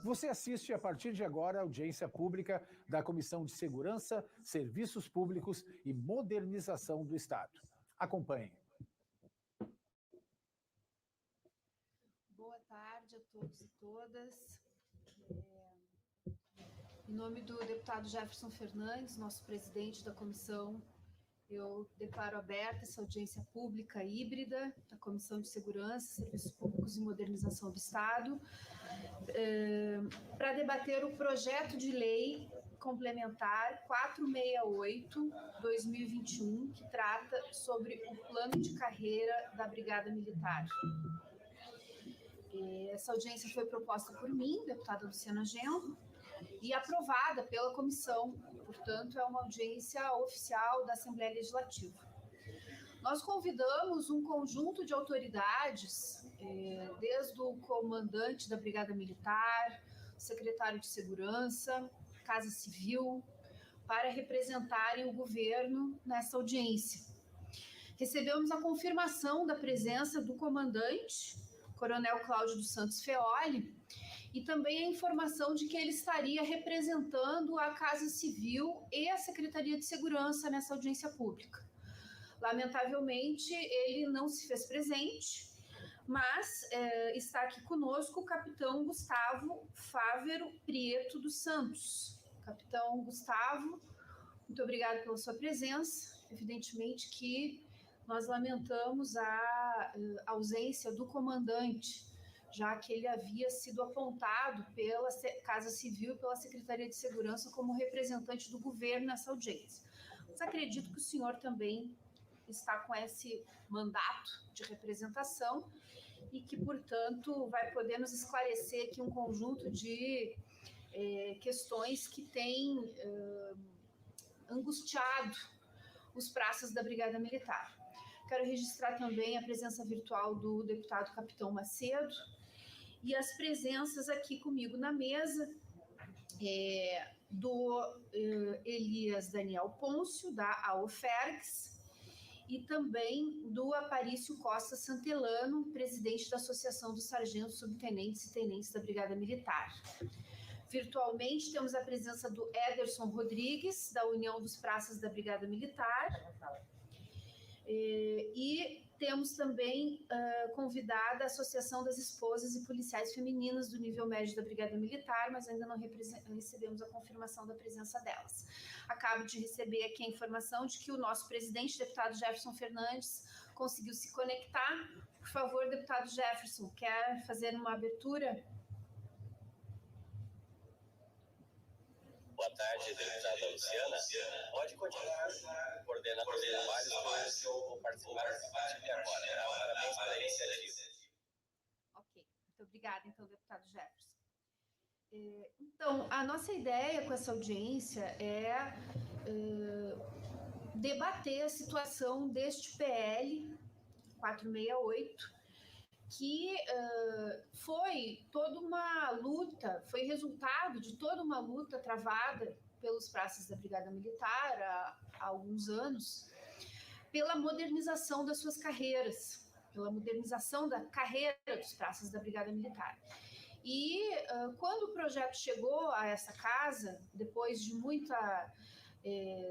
Você assiste a partir de agora a audiência pública da Comissão de Segurança, Serviços Públicos e Modernização do Estado. Acompanhe. Boa tarde a todos e todas. Em nome do deputado Jefferson Fernandes, nosso presidente da comissão, eu declaro aberta essa audiência pública híbrida da Comissão de Segurança, Serviços Públicos e Modernização do Estado, para debater o projeto de lei complementar 468/2021, que trata sobre o plano de carreira da Brigada Militar. Essa audiência foi proposta por mim, deputada Luciana Genro, e aprovada pela comissão, portanto, é uma audiência oficial da Assembleia Legislativa. Nós convidamos um conjunto de autoridades, desde o comandante da Brigada Militar, secretário de Segurança, Casa Civil, para representarem o governo nessa audiência. Recebemos a confirmação da presença do comandante, Coronel Cláudio dos Santos Feoli, e também a informação de que ele estaria representando a Casa Civil e a Secretaria de Segurança nessa audiência pública. Lamentavelmente, ele não se fez presente, mas está aqui conosco o capitão Gustavo Fávero Prieto dos Santos. Capitão Gustavo, muito obrigado pela sua presença. Evidentemente que nós lamentamos a ausência do comandante, já que ele havia sido apontado pela Casa Civil e pela Secretaria de Segurança como representante do governo nessa audiência. Mas acredito que o senhor também está com esse mandato de representação e que, portanto, vai poder nos esclarecer aqui um conjunto de questões que têm angustiado os praças da Brigada Militar. Quero registrar também a presença virtual do deputado Capitão Macedo e as presenças aqui comigo na mesa do Elias Daniel Pôncio, da AOFERGS, e também do Aparício Costa Santelano, presidente da Associação dos Sargentos, Subtenentes e Tenentes da Brigada Militar. Virtualmente temos a presença do Ederson Rodrigues, da União dos Praças da Brigada Militar, e temos também convidada a Associação das Esposas e Policiais Femininas do nível médio da Brigada Militar, mas ainda não recebemos a confirmação da presença delas. Acabo de receber aqui a informação de que o nosso presidente, deputado Jefferson Fernandes, conseguiu se conectar. Por favor, deputado Jefferson, quer fazer uma abertura? Boa tarde, deputada Luciana. Pode continuar coordenando os trabalhos que eu vou participar a partir de agora. Parabéns pela iniciativa. Ok, muito obrigada, então, deputado Jefferson. Então, a nossa ideia com essa audiência é debater a situação deste PL 468, que foi toda uma luta, foi resultado de toda uma luta travada pelos praças da Brigada Militar há alguns anos, pela modernização das suas carreiras, pela modernização da carreira dos praças da Brigada Militar. E quando o projeto chegou a essa casa, depois de muita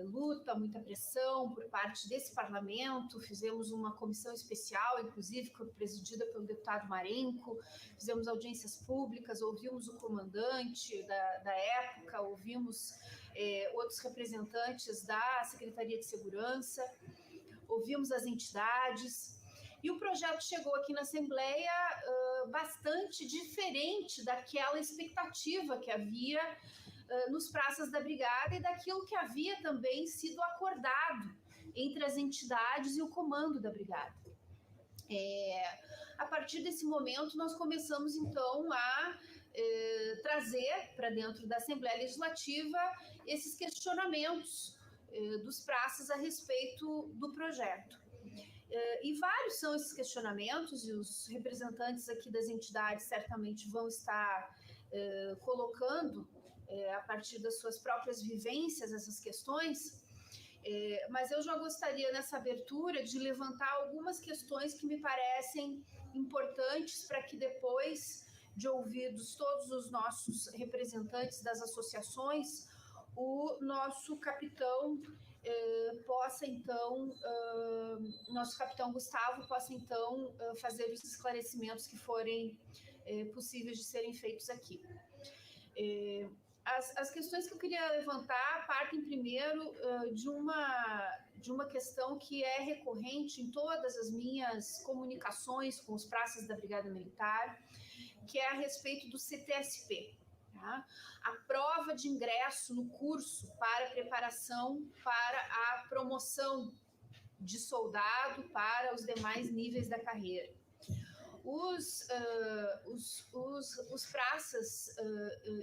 luta, muita pressão por parte desse parlamento, fizemos uma comissão especial, inclusive presidida pelo deputado Marenco, fizemos audiências públicas, ouvimos o comandante da época, ouvimos outros representantes da Secretaria de Segurança, ouvimos as entidades, e o projeto chegou aqui na Assembleia bastante diferente daquela expectativa que havia nos praças da Brigada e daquilo que havia também sido acordado entre as entidades e o comando da Brigada. A partir desse momento, nós começamos, então, a trazer para dentro da Assembleia Legislativa esses questionamentos dos praças a respeito do projeto. E vários são esses questionamentos, e os representantes aqui das entidades certamente vão estar colocando, a partir das suas próprias vivências, essas questões. Mas eu já gostaria, nessa abertura, de levantar algumas questões que me parecem importantes para que depois de ouvidos todos os nossos representantes das associações, o nosso capitão nosso capitão Gustavo possa então fazer os esclarecimentos que forem possíveis de serem feitos aqui. As questões que eu queria levantar partem primeiro de uma questão que é recorrente em todas as minhas comunicações com os praças da Brigada Militar, que é a respeito do CTSP. Tá? A prova de ingresso no curso para preparação para a promoção de soldado para os demais níveis da carreira. Os praças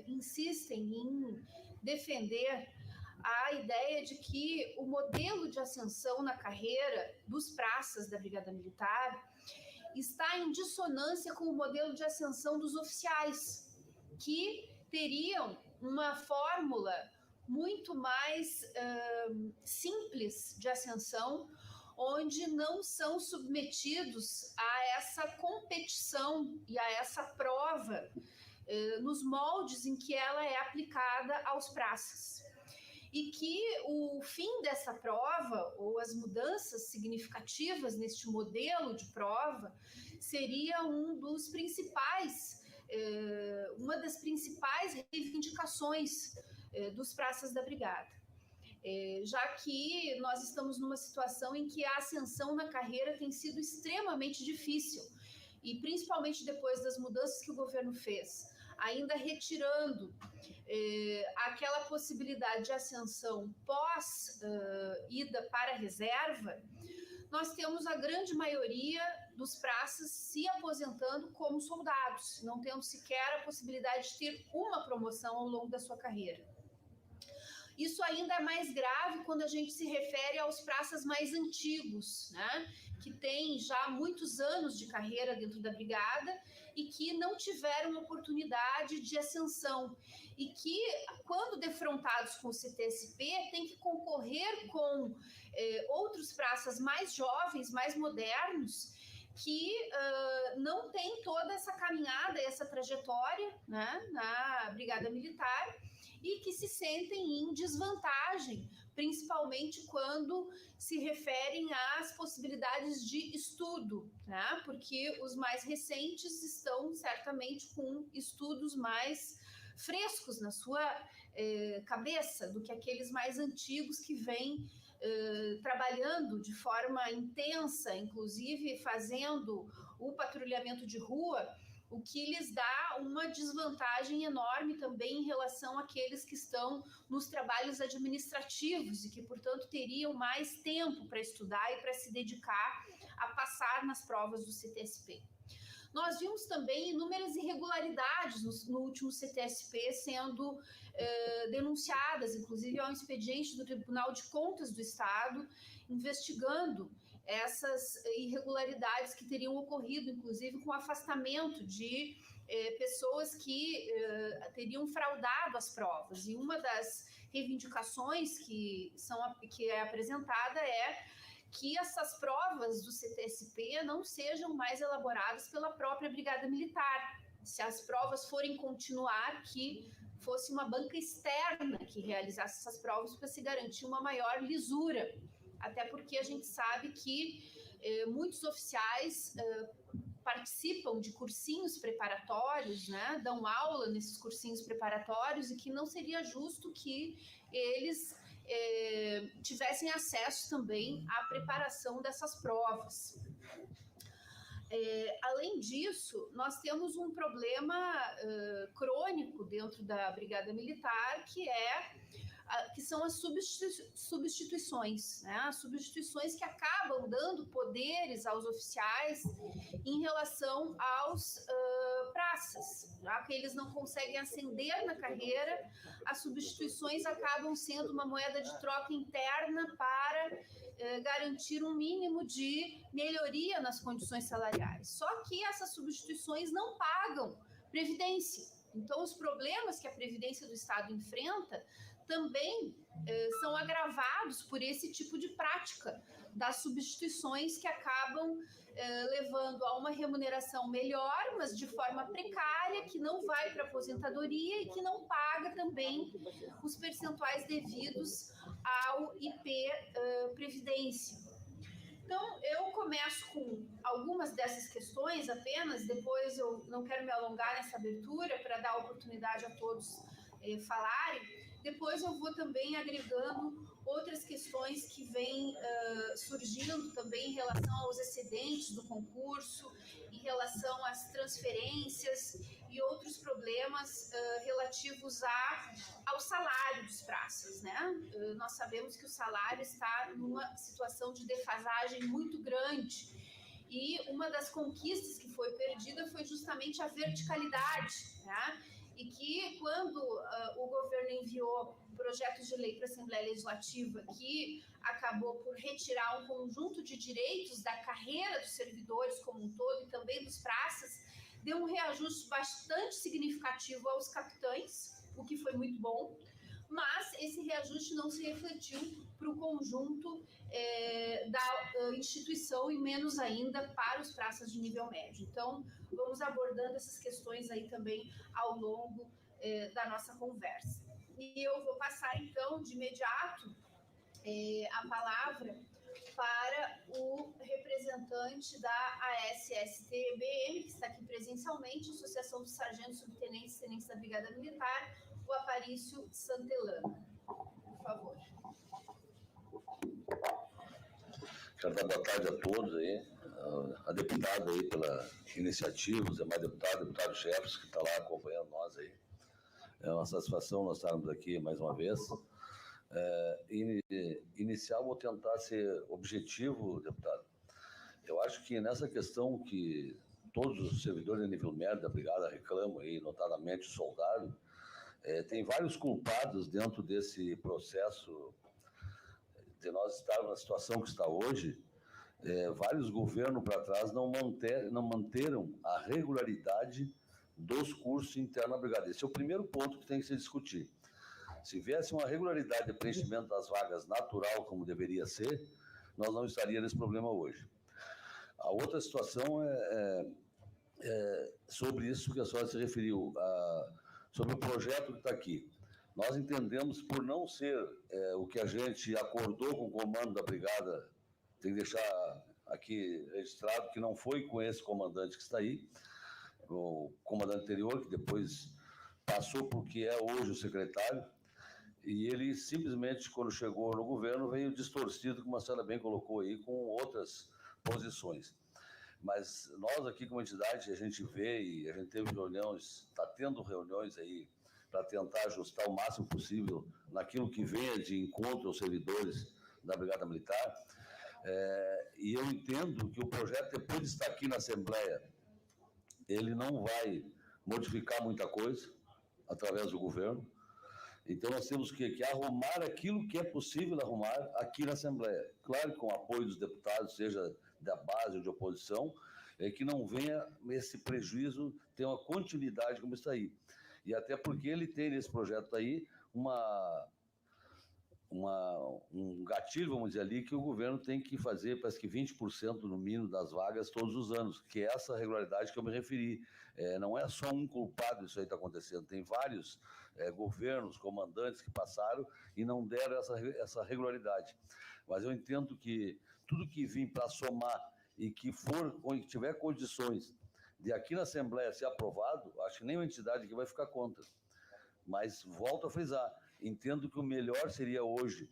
insistem em defender a ideia de que o modelo de ascensão na carreira dos praças da Brigada Militar está em dissonância com o modelo de ascensão dos oficiais, que teriam uma fórmula muito mais simples de ascensão, onde não são submetidos a essa competição e a essa prova nos moldes em que ela é aplicada aos praças. E que o fim dessa prova, ou as mudanças significativas neste modelo de prova, seria uma das principais reivindicações dos praças da Brigada. Já que nós estamos numa situação em que a ascensão na carreira tem sido extremamente difícil, e principalmente depois das mudanças que o governo fez, ainda retirando aquela possibilidade de ascensão pós-ida para a reserva, nós temos a grande maioria dos praças se aposentando como soldados, não tendo sequer a possibilidade de ter uma promoção ao longo da sua carreira. Isso ainda é mais grave quando a gente se refere aos praças mais antigos, né? Que têm já muitos anos de carreira dentro da Brigada e que não tiveram oportunidade de ascensão e que, quando defrontados com o CTSP, têm que concorrer com outros praças mais jovens, mais modernos, que não têm toda essa caminhada, essa trajetória, né, na Brigada Militar, e que se sentem em desvantagem, principalmente quando se referem às possibilidades de estudo, né? Porque os mais recentes estão certamente com estudos mais frescos na sua cabeça do que aqueles mais antigos que vêm trabalhando de forma intensa, inclusive fazendo o patrulhamento de rua, o que lhes dá uma desvantagem enorme também em relação àqueles que estão nos trabalhos administrativos e que, portanto, teriam mais tempo para estudar e para se dedicar a passar nas provas do CTSP. Nós vimos também inúmeras irregularidades no último CTSP sendo denunciadas, inclusive ao expediente do Tribunal de Contas do Estado, investigando essas irregularidades que teriam ocorrido, inclusive com afastamento de pessoas que teriam fraudado as provas. E uma das reivindicações que é apresentada é que essas provas do CTSP não sejam mais elaboradas pela própria Brigada Militar. Se as provas forem continuar, que fosse uma banca externa que realizasse essas provas para se garantir uma maior lisura. Até porque a gente sabe que muitos oficiais participam de cursinhos preparatórios, né, dão aula nesses cursinhos preparatórios, e que não seria justo que eles tivessem acesso também à preparação dessas provas. Além disso, nós temos um problema crônico dentro da Brigada Militar, que são as substituições, né? As substituições que acabam dando poderes aos oficiais em relação aos praças. Já que eles não conseguem ascender na carreira, as substituições acabam sendo uma moeda de troca interna para garantir um mínimo de melhoria nas condições salariais. Só que essas substituições não pagam previdência. Então, os problemas que a Previdência do Estado enfrenta também são agravados por esse tipo de prática das substituições que acabam levando a uma remuneração melhor, mas de forma precária, que não vai para a aposentadoria e que não paga também os percentuais devidos ao IP Previdência. Então, eu começo com algumas dessas questões apenas, depois eu não quero me alongar nessa abertura para dar oportunidade a todos falarem. Depois eu vou também agregando outras questões que vêm surgindo também em relação aos excedentes do concurso, em relação às transferências e outros problemas relativos ao salário dos praças, né? Nós sabemos que o salário está numa situação de defasagem muito grande e uma das conquistas que foi perdida foi justamente a verticalidade, né? E que quando o governo enviou projetos de lei para a Assembleia Legislativa que acabou por retirar um conjunto de direitos da carreira dos servidores como um todo e também dos praças, deu um reajuste bastante significativo aos capitães, o que foi muito bom, mas esse reajuste não se refletiu para o conjunto da instituição e menos ainda para os praças de nível médio. Então, vamos abordando essas questões aí também ao longo da nossa conversa. E eu vou passar, então, de imediato a palavra para o representante da ASST-BM, que está aqui presencialmente, Associação dos Sargentos, Subtenentes e Tenentes da Brigada Militar, o Aparício Santelana. Por favor. Quero dar boa tarde a todos aí, a deputada aí pela iniciativa, os demais deputados-chefes que estão lá acompanhando nós aí. É uma satisfação nós estarmos aqui mais uma vez. Inicial, vou tentar ser objetivo, deputado. Eu acho que nessa questão que todos os servidores de nível médio da Brigada reclamam aí, notadamente o soldado, tem vários culpados dentro desse processo de nós estarmos na situação que está hoje. Vários governos para trás não manteram a regularidade dos cursos internos da Brigada. Esse é o primeiro ponto que tem que se discutir. Se viesse uma regularidade de preenchimento das vagas natural, como deveria ser, nós não estaríamos nesse problema hoje. A outra situação é sobre isso que a senhora se referiu, sobre o projeto que está aqui. Nós entendemos, por não ser o que a gente acordou com o comando da Brigada, tem que deixar aqui registrado que não foi com esse comandante que está aí, o comandante anterior, que depois passou por que é hoje o secretário, e ele simplesmente, quando chegou no governo, veio distorcido, como a senhora bem colocou aí, com outras posições. Mas nós aqui, como entidade, a gente vê e a gente teve reuniões, está tendo reuniões aí para tentar ajustar o máximo possível naquilo que venha de encontro aos servidores da Brigada Militar. E eu entendo que o projeto, depois de estar aqui na Assembleia, ele não vai modificar muita coisa através do governo. Então, nós temos que arrumar aquilo que é possível arrumar aqui na Assembleia. Claro, com o apoio dos deputados, seja da base ou de oposição, que não venha esse prejuízo, ter uma continuidade como está aí. E até porque ele tem nesse projeto aí um gatilho, vamos dizer ali, que o governo tem que fazer, parece que 20% no mínimo das vagas todos os anos, que é essa regularidade que eu me referi. Não é só um culpado isso aí está acontecendo, tem vários governos, comandantes que passaram e não deram essa regularidade. Mas eu entendo que tudo que vir para somar e que tiver condições de aqui na Assembleia ser aprovado, acho que nenhuma entidade aqui vai ficar contra. Mas volto a frisar, entendo que o melhor seria hoje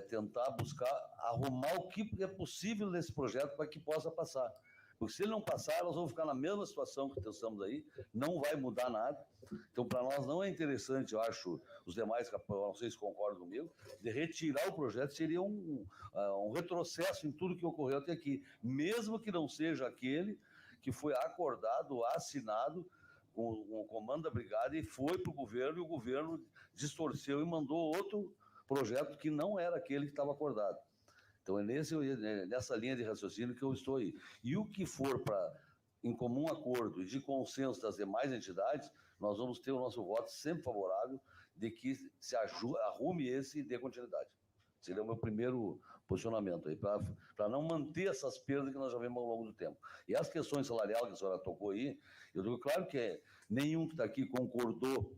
tentar buscar arrumar o que é possível nesse projeto para que possa passar. Porque se ele não passar, nós vamos ficar na mesma situação que estamos aí, não vai mudar nada. Então, para nós não é interessante, eu acho, os demais, não sei se concordam comigo, de retirar o projeto seria um retrocesso em tudo que ocorreu até aqui, mesmo que não seja aquele que foi acordado, assinado com o comando da Brigada e foi para o governo, e o governo distorceu e mandou outro projeto que não era aquele que estava acordado. Então, é nessa linha de raciocínio que eu estou aí. E o que for em comum acordo e de consenso das demais entidades, nós vamos ter o nosso voto sempre favorável de que se arrume esse e dê continuidade. Seria o meu primeiro posicionamento aí, para não manter essas perdas que nós já vemos ao longo do tempo. E as questões salariais que a senhora tocou aí, eu digo, claro que nenhum que está aqui concordou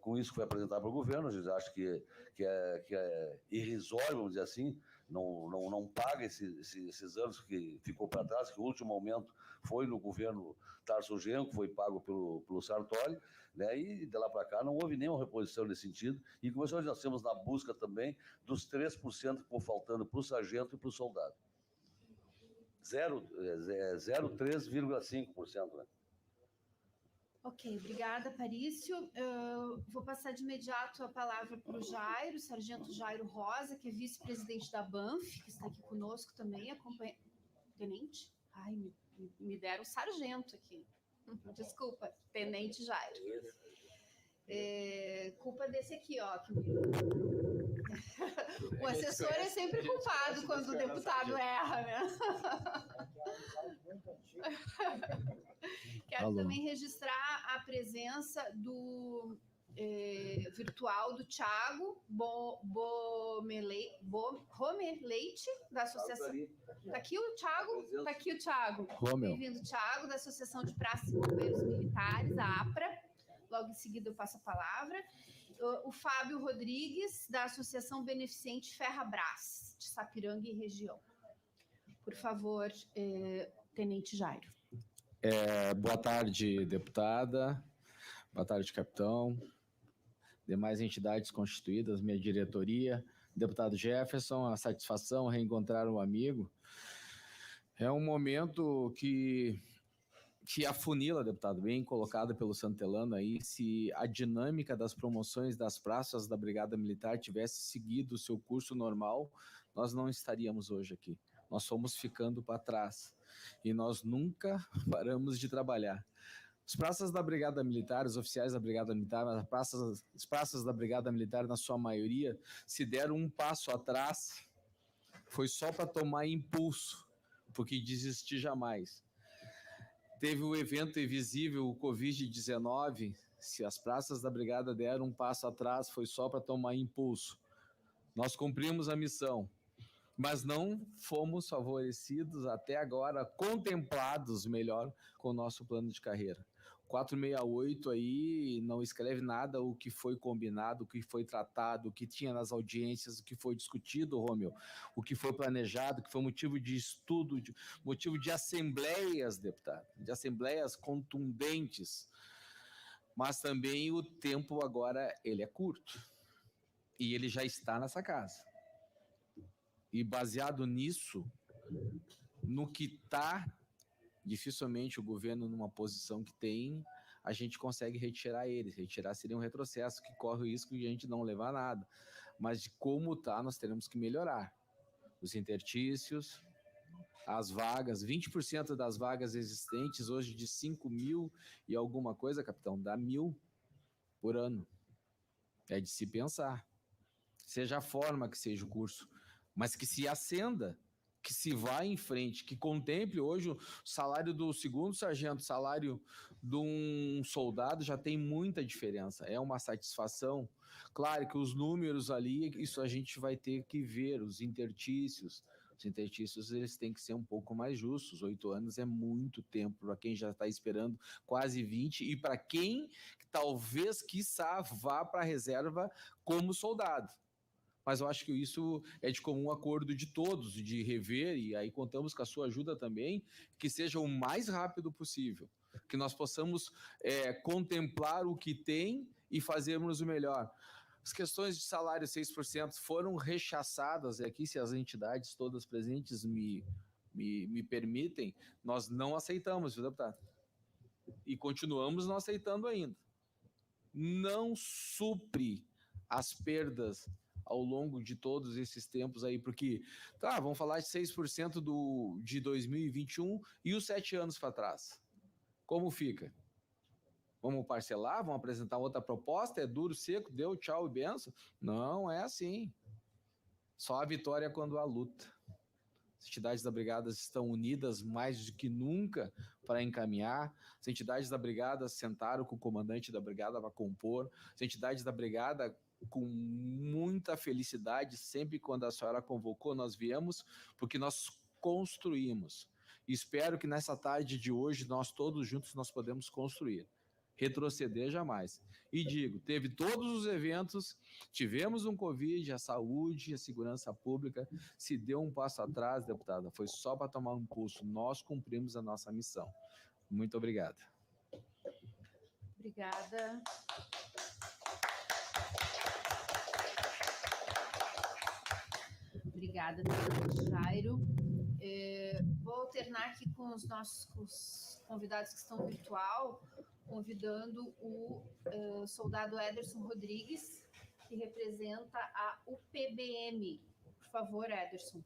com isso que foi apresentado para o governo. A gente acha que é irrisório, vamos dizer assim, não paga esses anos que ficou para trás, que o último aumento foi no governo Tarso Genro, que foi pago pelo Sartori, né? E de lá para cá não houve nenhuma reposição nesse sentido, e como nós já estamos na busca também dos 3% que estão faltando para o sargento e para o soldado. 0,3,5%, né? Ok, obrigada, Parício. Vou passar de imediato a palavra para o Jairo, Sargento Jairo Rosa, que é vice-presidente da BANF, que está aqui conosco também, acompanha... Tenente? Ai, me deram sargento aqui. Desculpa, Tenente Jairo. Culpa desse aqui, ó. O assessor é sempre culpado quando o deputado erra, né? Quero também registrar a presença do virtual do Thiago Romer-Leite, da Associação... Está aqui o Thiago? Está aqui o Thiago. Bem-vindo, Thiago, da Associação de Praças e Bombeiros Militares, a APRA. Logo em seguida eu passo a palavra. O Fábio Rodrigues, da Associação Beneficente Ferrabras, de Sapiranga e região. Por favor, Tenente Jairo. Boa tarde, deputada. Boa tarde, capitão. Demais entidades constituídas, minha diretoria. Deputado Jefferson, a satisfação reencontrar um amigo. É um momento que afunila, deputado, bem colocado pelo Santelano aí. Se a dinâmica das promoções das praças da Brigada Militar tivesse seguido o seu curso normal, nós não estaríamos hoje aqui. Nós fomos ficando para trás e nós nunca paramos de trabalhar. As praças da Brigada Militar, os oficiais da Brigada Militar, as praças da Brigada Militar, na sua maioria, se deram um passo atrás, foi só para tomar impulso, porque desistir jamais. Teve o evento invisível, o Covid-19, se as praças da Brigada deram um passo atrás, foi só para tomar impulso. Nós cumprimos a missão, mas não fomos favorecidos até agora, contemplados melhor com o nosso plano de carreira. 468 aí não escreve nada o que foi combinado, o que foi tratado, o que tinha nas audiências, o que foi discutido, Rômio, o que foi planejado, o que foi motivo de estudo, motivo de assembleias, deputado, de assembleias contundentes. Mas também o tempo agora, ele é curto. E ele já está nessa casa. E baseado nisso, no que está, dificilmente o governo, numa posição que tem, a gente consegue retirar eles. Retirar seria um retrocesso, que corre o risco de a gente não levar nada. Mas de como está, nós teremos que melhorar. Os intertícios, as vagas, 20% das vagas existentes, hoje de 5 mil e alguma coisa, capitão, dá 1.000 por ano. É de se pensar. Seja a forma que seja o curso, mas que se acenda, que se vá em frente, que contemple hoje o salário do segundo sargento, salário de um soldado, já tem muita diferença, é uma satisfação. Claro que os números ali, isso a gente vai ter que ver, os intertícios eles têm que ser um pouco mais justos. 8 anos é muito tempo para quem já está esperando quase 20 e para quem talvez, quiçá, vá para a reserva como soldado. Mas eu acho que isso é de comum acordo de todos, de rever, e aí contamos com a sua ajuda também, que seja o mais rápido possível, que nós possamos contemplar o que tem e fazermos o melhor. As questões de salário 6% foram rechaçadas aqui, se as entidades todas presentes me permitem, nós não aceitamos, viu, deputado? E continuamos não aceitando ainda. Não supre as perdas ao longo de todos esses tempos aí, porque, vamos falar de 6% de 2021 e os 7 anos para trás. Como fica? Vamos parcelar? Vamos apresentar outra proposta? É duro, seco, deu, tchau e benção? Não é assim. Só a vitória quando há luta. As entidades da Brigada estão unidas mais do que nunca para encaminhar. As entidades da Brigada sentaram com o comandante da Brigada para compor. As entidades da Brigada, com muita felicidade, sempre quando a senhora convocou, nós viemos, porque nós construímos. E espero que nessa tarde de hoje, nós todos juntos, nós podemos construir. Retroceder jamais. E digo, teve todos os eventos, tivemos um Covid, a saúde, a segurança pública, se deu um passo atrás, deputada, foi só para tomar um impulso. Nós cumprimos a nossa missão. Muito obrigado. Obrigada. Obrigada, deputado Jairo. Vou alternar aqui com os nossos convidados que estão virtual, convidando o soldado Ederson Rodrigues, que representa a UPBM. Por favor, Ederson.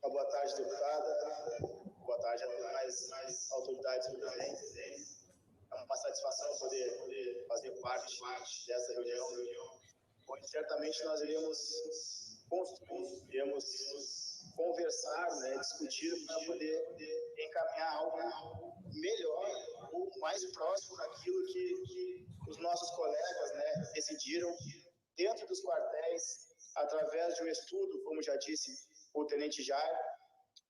Boa tarde, deputada. Boa tarde a demais autoridades presentes. É uma satisfação poder fazer parte dessa reunião, onde certamente nós iremos construir, iremos conversar, discutir para poder encaminhar algo melhor ou mais próximo daquilo que os nossos colegas decidiram dentro dos quartéis, através de um estudo, como já disse o Tenente Jairo,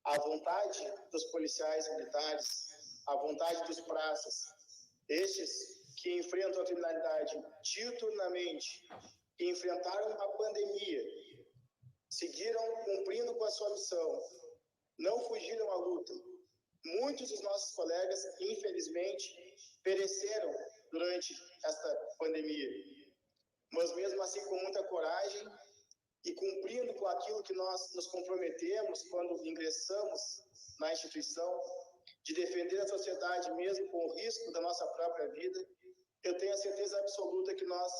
a vontade dos policiais militares, a vontade dos praças, estes que enfrentam a criminalidade diuturnamente, que enfrentaram a pandemia, seguiram cumprindo com a sua missão, não fugiram à luta. Muitos dos nossos colegas, infelizmente, pereceram durante esta pandemia, mas mesmo assim com muita coragem e cumprindo com aquilo que nós nos comprometemos quando ingressamos na instituição, de defender a sociedade mesmo com o risco da nossa própria vida, eu tenho a certeza absoluta que nós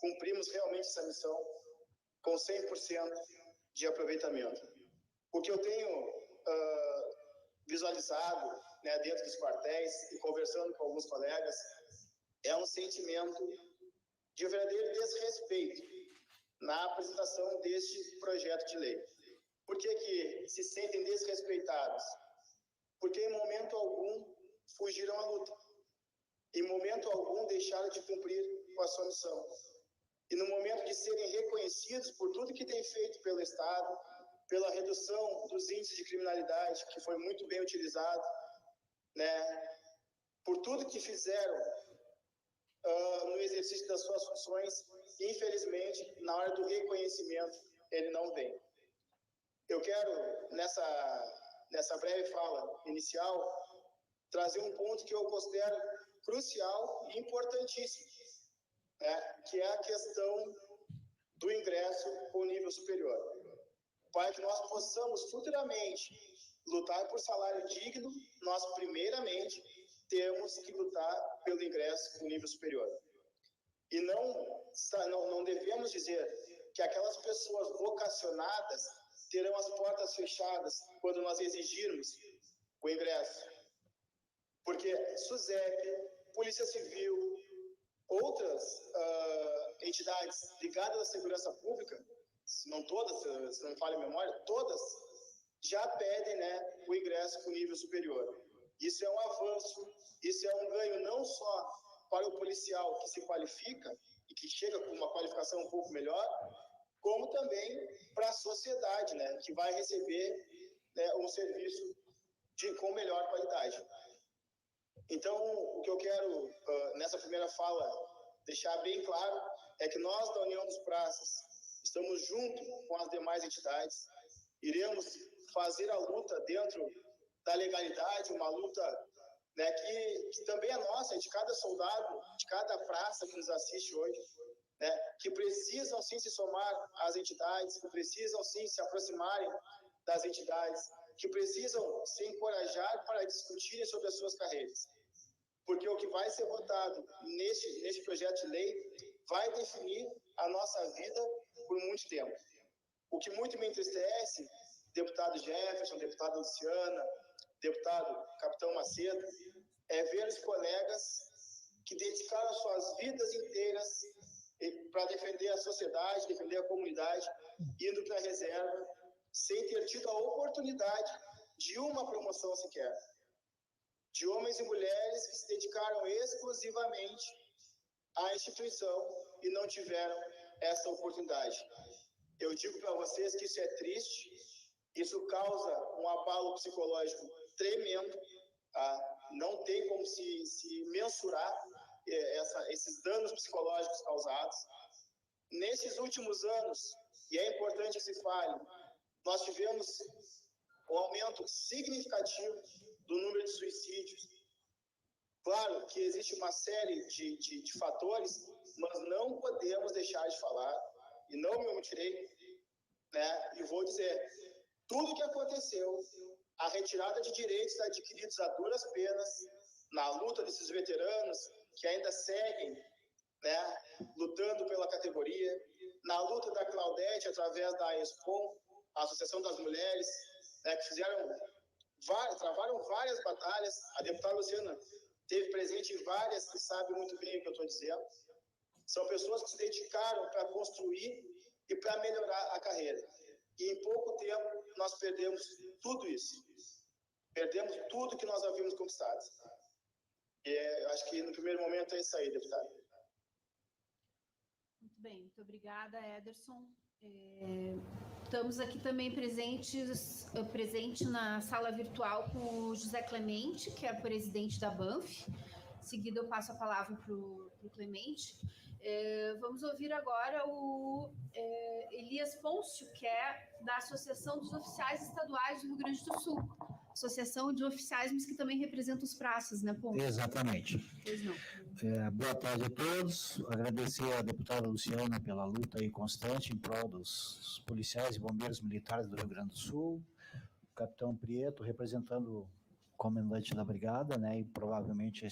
cumprimos realmente essa missão com 100% de aproveitamento. O que eu tenho visualizado dentro dos quartéis e conversando com alguns colegas é um sentimento de verdadeiro desrespeito na apresentação deste projeto de lei. Por que se sentem desrespeitados? Porque em momento algum fugiram à luta. Em momento algum deixaram de cumprir com a sua missão. E no momento de serem reconhecidos por tudo que tem feito pelo Estado, pela redução dos índices de criminalidade, que foi muito bem utilizado, por tudo que fizeram no exercício das suas funções, infelizmente, na hora do reconhecimento, ele não vem. Eu quero, nessa breve fala inicial, trazer um ponto que eu considero crucial e importantíssimo, que é a questão do ingresso com nível superior. Para que nós possamos futuramente lutar por salário digno, nós primeiramente temos que lutar pelo ingresso com nível superior. E não devemos dizer que aquelas pessoas vocacionadas terão as portas fechadas quando nós exigirmos o ingresso. Porque SUSEP, Polícia Civil, outras entidades ligadas à segurança pública, se não todas, se não me falha a memória, todas já pedem o ingresso com nível superior. Isso é um avanço, isso é um ganho não só para o policial que se qualifica e que chega com uma qualificação um pouco melhor, como também para a sociedade, que vai receber um serviço com melhor qualidade. Então, o que eu quero, nessa primeira fala, deixar bem claro é que nós, da União dos Praças, estamos junto com as demais entidades, iremos fazer a luta dentro da legalidade, uma luta que também é nossa, de cada soldado, de cada praça que nos assiste hoje, que precisam sim se somar às entidades, que precisam sim se aproximarem das entidades, que precisam se encorajar para discutirem sobre as suas carreiras. Porque o que vai ser votado neste projeto de lei vai definir a nossa vida por muito tempo. O que muito me entristece, deputado Jefferson, deputada Luciana, deputado Capitão Macedo, é ver os colegas que dedicaram suas vidas inteiras para defender a sociedade, defender a comunidade, indo para a reserva, sem ter tido a oportunidade de uma promoção sequer. De homens e mulheres que se dedicaram exclusivamente à instituição e não tiveram essa oportunidade. Eu digo para vocês que isso é triste, isso causa um abalo psicológico tremendo, tá? Não tem como se mensurar esses danos psicológicos causados. Nesses últimos anos, e é importante que se fale, nós tivemos um aumento significativo do número de suicídios. Claro que existe uma série de fatores, mas não podemos deixar de falar, e não me omitirei, né? E vou dizer, tudo que aconteceu, a retirada de direitos adquiridos a duras penas, na luta desses veteranos que ainda seguem, né, lutando pela categoria, na luta da Claudete através da ESCOM, a Associação das Mulheres, né, que travaram várias batalhas. A deputada Luciana esteve presente em várias e sabe muito bem o que eu estou dizendo. São pessoas que se dedicaram para construir e para melhorar a carreira. E em pouco tempo nós perdemos tudo isso. Perdemos tudo que nós havíamos conquistado. Acho que no primeiro momento é isso aí, deputado. Muito bem, muito obrigada, Ederson. Estamos aqui também presente na sala virtual com o José Clemente, que é presidente da Banff. Em seguida eu passo a palavra para o Clemente. Vamos ouvir agora o Elias Pôncio, que é da Associação dos Oficiais Estaduais do Rio Grande do Sul. Associação de oficiais, mas que também representa os praças, né, Pôncio? Exatamente. Pois não. Boa tarde a todos. Agradecer à deputada Luciana pela luta aí constante em prol dos policiais e bombeiros militares do Rio Grande do Sul. O capitão Prieto representando o comandante da brigada, né, e provavelmente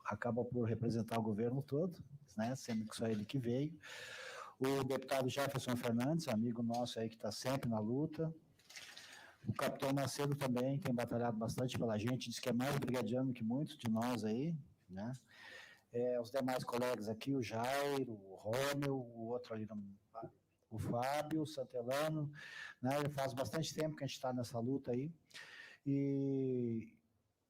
acaba por representar o governo todo, né, sendo que só ele que veio. O deputado Jefferson Fernandes, amigo nosso aí que está sempre na luta. O capitão Macedo também tem batalhado bastante pela gente, diz que é mais brigadiano que muitos de nós aí, né? Os demais colegas aqui, o Jairo, o Rômel, o outro ali, o Fábio, o Santelano, né? Faz bastante tempo que a gente está nessa luta aí. E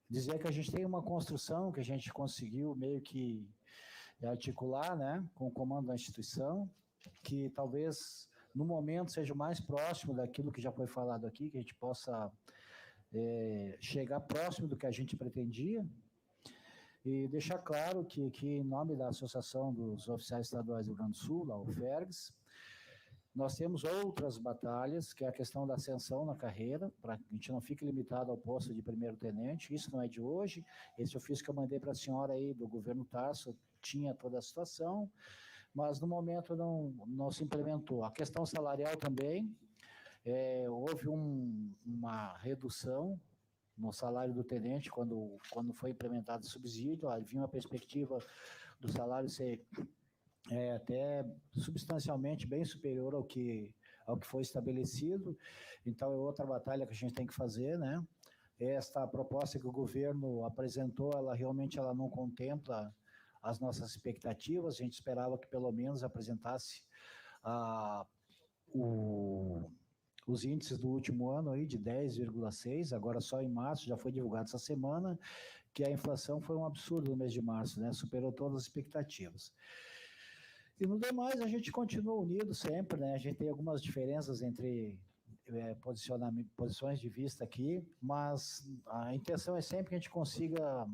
dizer que a gente tem uma construção que a gente conseguiu meio que articular, né? Com o comando da instituição, que talvez no momento seja o mais próximo daquilo que já foi falado aqui, que a gente possa chegar próximo do que a gente pretendia, e deixar claro que em nome da Associação dos Oficiais Estaduais do Rio Grande do Sul, a UFERGS, nós temos outras batalhas, que é a questão da ascensão na carreira, para que a gente não fique limitado ao posto de primeiro-tenente. Isso não é de hoje. Esse ofício que eu mandei para a senhora aí do governo Tarso tinha toda a situação, mas no momento não se implementou. A questão salarial também, houve uma redução no salário do tenente quando foi implementado o subsídio. Havia uma perspectiva do salário ser até substancialmente bem superior ao que foi estabelecido. Então é outra batalha que a gente tem que fazer, né? Esta proposta que o governo apresentou, ela realmente não contempla as nossas expectativas. A gente esperava que pelo menos apresentasse os índices do último ano aí de 10,6, agora só em março, já foi divulgado essa semana, que a inflação foi um absurdo no mês de março, né? Superou todas as expectativas. E no demais a gente continua unido sempre, né? A gente tem algumas diferenças entre posições de vista aqui, mas a intenção é sempre que a gente consiga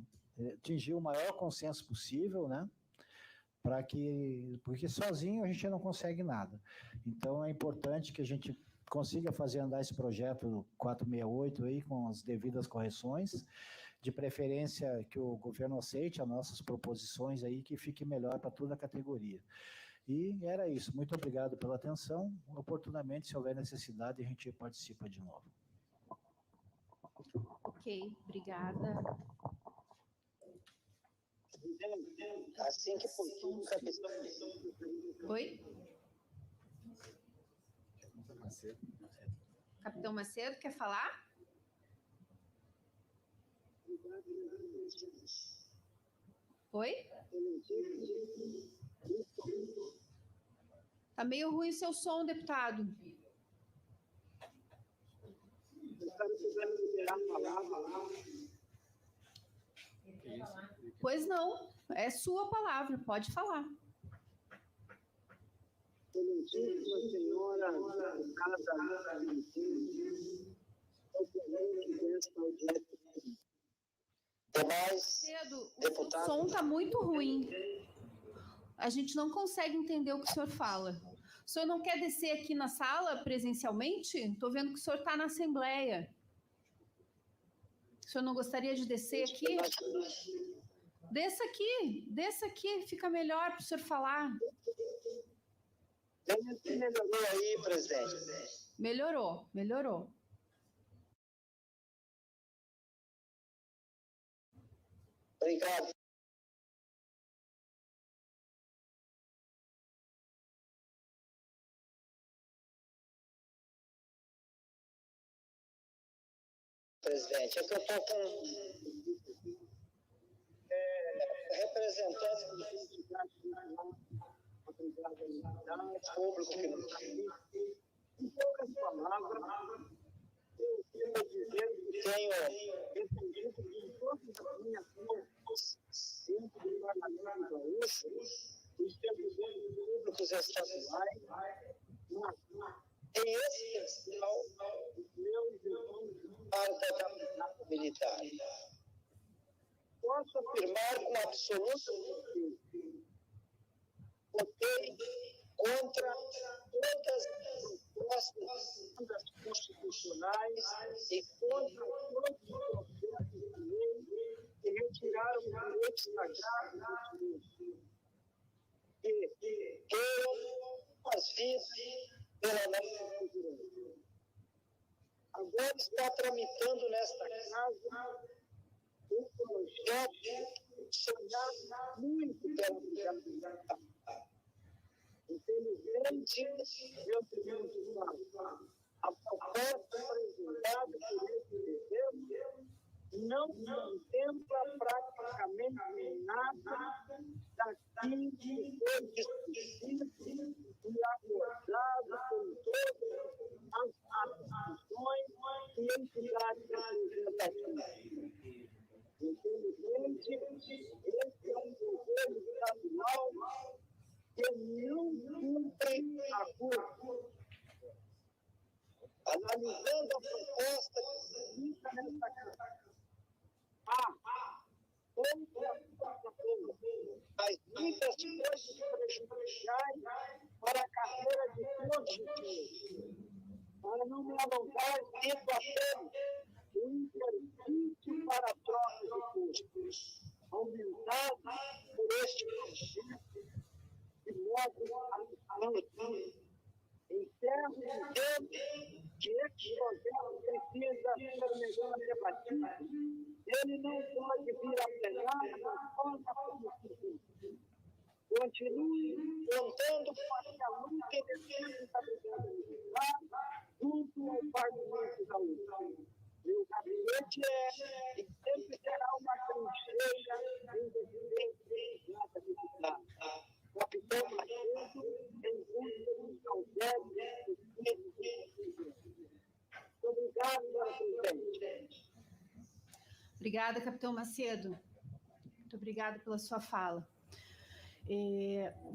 atingir o maior consenso possível, né? Porque sozinho a gente não consegue nada. Então é importante que a gente consiga fazer andar esse projeto 468 aí com as devidas correções, de preferência que o governo aceite as nossas proposições aí, que fique melhor para toda a categoria. E era isso. Muito obrigado pela atenção. Oportunamente, se houver necessidade, a gente participa de novo. Ok, obrigada. Assim que possível, Oi? Capitão Macedo, quer falar? Oi? Tá meio ruim o seu som, deputado. secretário puder me liberar a palavra. Pois não, é sua palavra, pode falar. Excelentíssima senhora deputada desta audiência. Demais Cedo, o deputados. som está muito ruim. A gente não consegue entender o que o senhor fala. O senhor não quer descer aqui na sala presencialmente? Estou vendo que o senhor está na Assembleia. O senhor não gostaria de descer aqui? Desça aqui, fica melhor para o senhor falar. Melhorou aí, presidente. Melhorou. Obrigado. Presidente, é que eu estou representando público que não em poucas palavras, eu quero dizer que tenho defendido em todas as minhas fontes dentro do Parlamento Gaúcho, os servidores públicos estaduais, em especial os meus irmãos da Brigada Militar. Posso afirmar com absoluta certeza: votei contra todas as propostas constitucionais e contra todos os processos de lei que retiraram os direitos sagrados dos meus, que foram as vidas pela nossa segurança. Agora está tramitando nesta casa um projeto sonhado muito pela Brigada Militar. Infelizmente, meu segundo estado, a proposta apresentada por esse governo não contempla praticamente nada daquilo que foi discutido e abordado por todas as instituições e entidades representativas. Infelizmente, esse é um governo estadual que não cumpre a curva. Analisando a proposta que se fica nesta casa, mas muitas coisas prejudiciais para a carreira de todos os senhores. Para não me alongar, cito apenas o interstício para a troca de custos, aumentado por este projeto de modo absurdo. Encerro dizendo que este projeto precisa ser melhor debatido. Ele não pode vir a plenário da forma como se viu. Continue contando com a luta e defesa da Brigada Militar junto ao Parlamento Gaúcho. Meu gabinete e sempre será uma trincheira em defesa da Brigada Militar. Capitão Macedo, em busca dos cautério Obrigado, senhora presidente. Obrigada, capitão Macedo. Muito obrigada pela sua fala.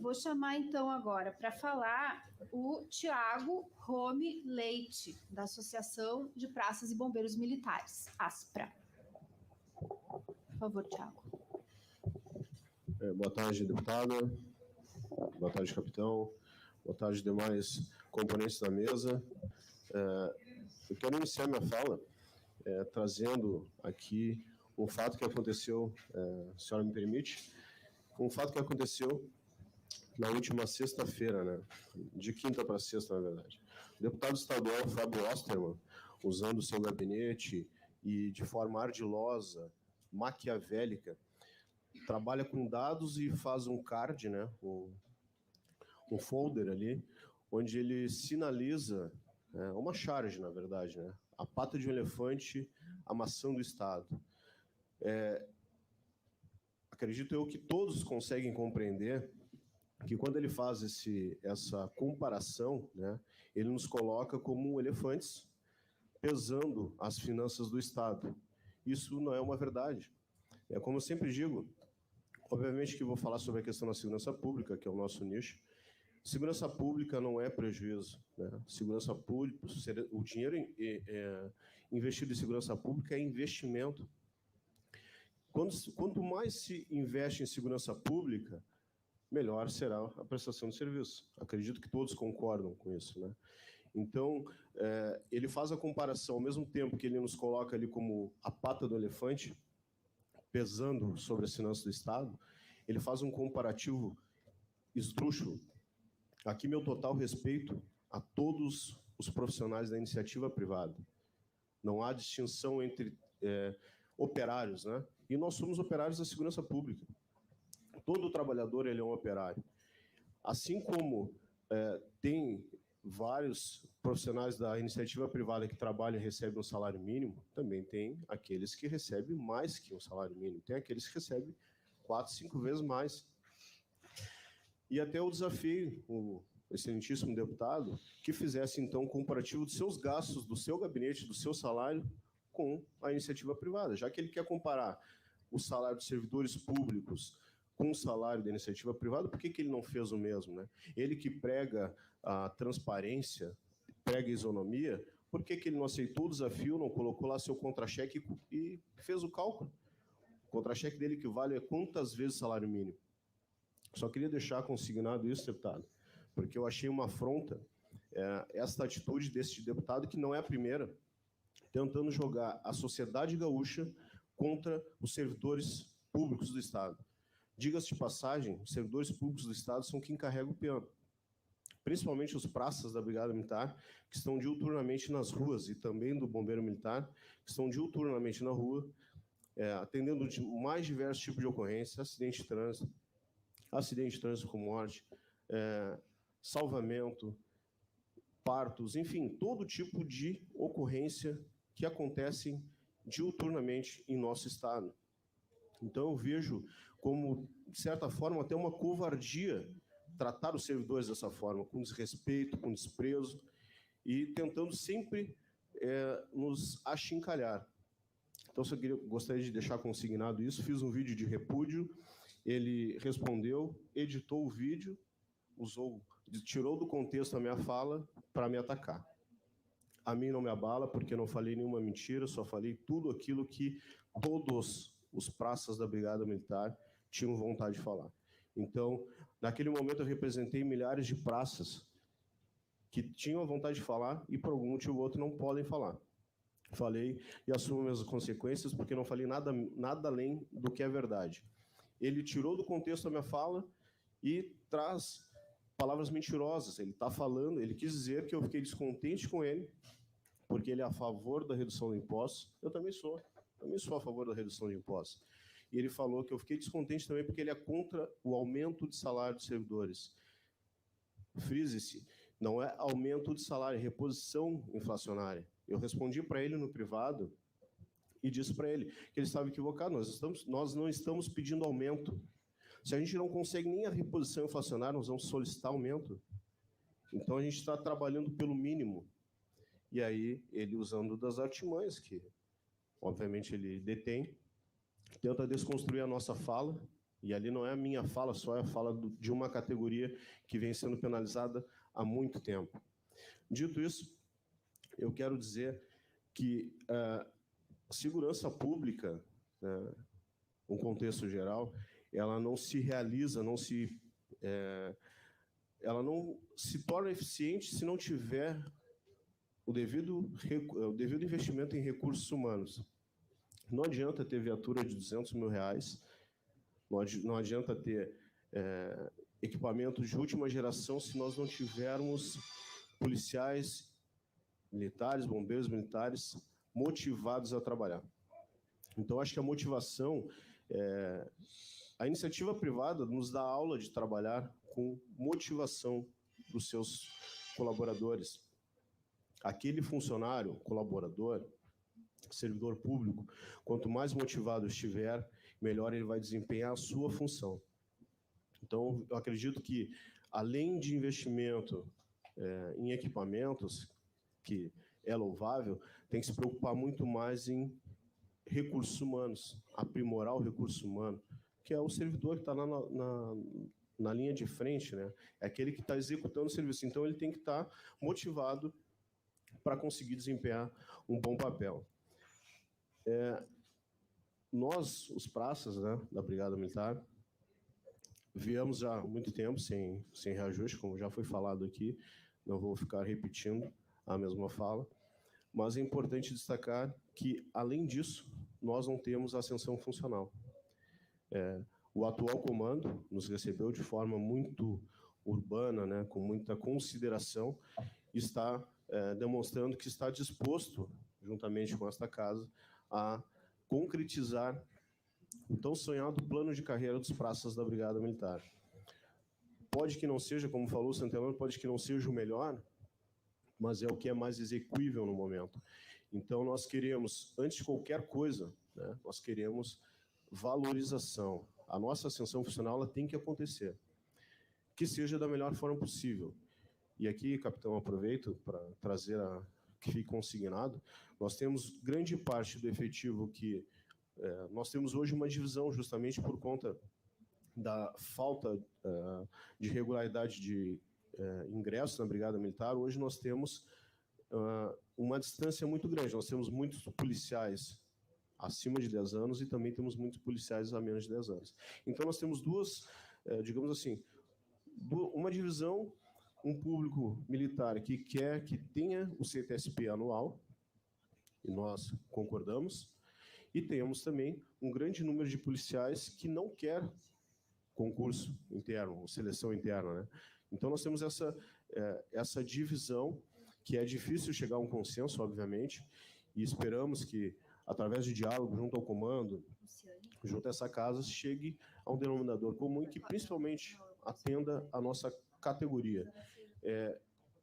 Vou chamar, então, agora para falar o Tiago Rome Leite, da Associação de Praças e Bombeiros Militares, ASPRA. Por favor, Tiago. Boa tarde, deputada. Boa tarde, capitão. Boa tarde, demais componentes da mesa. Eu quero iniciar minha fala trazendo aqui um fato que aconteceu, a senhora me permite, um fato que aconteceu na última sexta-feira, né? De quinta para sexta, na verdade. O deputado estadual Fábio Osterman, usando o seu gabinete e de forma ardilosa, maquiavélica, trabalha com dados e faz um card, né? Um folder ali, onde ele sinaliza uma charge, na verdade, né? A pata de um elefante amassando o Estado. Acredito eu que todos conseguem compreender que quando ele faz essa comparação, né, ele nos coloca como elefantes pesando as finanças do Estado. Isso não é uma verdade. É como eu sempre digo, obviamente que vou falar sobre a questão da segurança pública, que é o nosso nicho. Segurança pública não é prejuízo, né? Segurança pública, o dinheiro investido em segurança pública é investimento. Quanto mais se investe em segurança pública, melhor será a prestação de serviço. Acredito que todos concordam com isso, né? Então, ele faz a comparação, ao mesmo tempo que ele nos coloca ali como a pata do elefante, pesando sobre as finanças do Estado, ele faz um comparativo esdrúxulo. Aqui, meu total respeito a todos os profissionais da iniciativa privada. Não há distinção entre operários, né? E nós somos operários da segurança pública. Todo trabalhador ele é um operário. Assim como tem vários profissionais da iniciativa privada que trabalham e recebem um salário mínimo, também tem aqueles que recebem mais que um salário mínimo. Tem aqueles que recebem 4, 5 vezes mais. E até o desafio, o excelentíssimo deputado, que fizesse, então, um comparativo dos seus gastos, do seu gabinete, do seu salário, com a iniciativa privada. Já que ele quer comparar o salário dos servidores públicos com o salário da iniciativa privada, por que ele não fez o mesmo, né? Ele que prega a transparência, prega a isonomia, por que ele não aceitou o desafio, não colocou lá seu contra-cheque e fez o cálculo? O contra-cheque dele equivale a quantas vezes o salário mínimo? Só queria deixar consignado isso, deputado, porque eu achei uma afronta esta atitude deste deputado, que não é a primeira, tentando jogar a sociedade gaúcha contra os servidores públicos do Estado. Diga-se de passagem, os servidores públicos do Estado são quem carrega o piano, principalmente os praças da Brigada Militar, que estão diuturnamente nas ruas, e também do Bombeiro Militar, que estão diuturnamente na rua, atendendo de mais diversos tipos de ocorrências, acidente de trânsito com morte, salvamento, partos, enfim, todo tipo de ocorrência que acontecem diuturnamente em nosso Estado. Então, eu vejo como, de certa forma, até uma covardia tratar os servidores dessa forma, com desrespeito, com desprezo, e tentando sempre nos achincalhar. Então, eu gostaria de deixar consignado isso, fiz um vídeo de repúdio, ele respondeu, editou o vídeo, tirou do contexto a minha fala para me atacar. A mim não me abala, porque não falei nenhuma mentira, só falei tudo aquilo que todos os praças da Brigada Militar tinham vontade de falar. Então, naquele momento eu representei milhares de praças que tinham a vontade de falar e por algum motivo ou outro não podem falar. Falei e assumo as consequências, porque não falei nada além do que é verdade. Ele tirou do contexto a minha fala e traz palavras mentirosas. Ele está falando, ele quis dizer que eu fiquei descontente com ele, porque ele é a favor da redução de impostos. Eu também sou a favor da redução de impostos. E ele falou que eu fiquei descontente também porque ele é contra o aumento de salário dos servidores. Frise-se, não é aumento de salário, é reposição inflacionária. Eu respondi para ele no privado e disse para ele que ele estava equivocado. Nós não estamos pedindo aumento. Se a gente não consegue nem a reposição inflacionária, nós vamos solicitar aumento. Então, a gente está trabalhando pelo mínimo. E aí, ele, usando das artimanhas, que obviamente ele detém, tenta desconstruir a nossa fala, e ali não é a minha fala, só é a fala de uma categoria que vem sendo penalizada há muito tempo. Dito isso, eu quero dizer que a segurança pública, no contexto geral, ela não se realiza, ela não se torna eficiente se não tiver o devido investimento em recursos humanos. Não adianta ter viatura de R$200 mil, não adianta ter equipamentos de última geração se nós não tivermos policiais militares, bombeiros militares motivados a trabalhar. Então, acho que a motivação, a iniciativa privada nos dá aula de trabalhar com motivação dos seus colaboradores. Aquele funcionário, colaborador, servidor público, quanto mais motivado estiver, melhor ele vai desempenhar a sua função. Então, eu acredito que, além de investimento em equipamentos, que é louvável, tem que se preocupar muito mais em recursos humanos, aprimorar o recurso humano, que é o servidor que está na linha de frente, né? É aquele que está executando o serviço. Então, ele tem que estar motivado para conseguir desempenhar um bom papel. Nós, os praças, né, da Brigada Militar, viemos já há muito tempo sem reajuste, como já foi falado aqui, não vou ficar repetindo a mesma fala, mas é importante destacar que, além disso, nós não temos ascensão funcional. O atual comando nos recebeu de forma muito urbana, né, com muita consideração, está demonstrando que está disposto, juntamente com esta casa, a concretizar o tão sonhado plano de carreira dos praças da Brigada Militar. Pode que não seja, como falou o Santelano, pode que não seja o melhor, mas é o que é mais execuível no momento. Então, nós queremos, antes de qualquer coisa, né, nós queremos valorização. A nossa ascensão funcional ela tem que acontecer, que seja da melhor forma possível. E aqui, capitão, aproveito para trazer que fique consignado, nós temos grande parte do efetivo que nós temos hoje uma divisão justamente por conta da falta de regularidade de ingresso na Brigada Militar. Hoje nós temos uma distância muito grande. Nós temos muitos policiais acima de 10 anos e também temos muitos policiais a menos de 10 anos. Então nós temos duas, digamos assim, uma divisão, um público militar que quer que tenha o CTSP anual, e nós concordamos, e temos também um grande número de policiais que não quer concurso interno, ou seleção interna, né? Então nós temos essa divisão, que é difícil chegar a um consenso, obviamente, e esperamos que, através de diálogo junto ao comando, junto a essa casa, chegue a um denominador comum e que principalmente atenda a nossa categoria.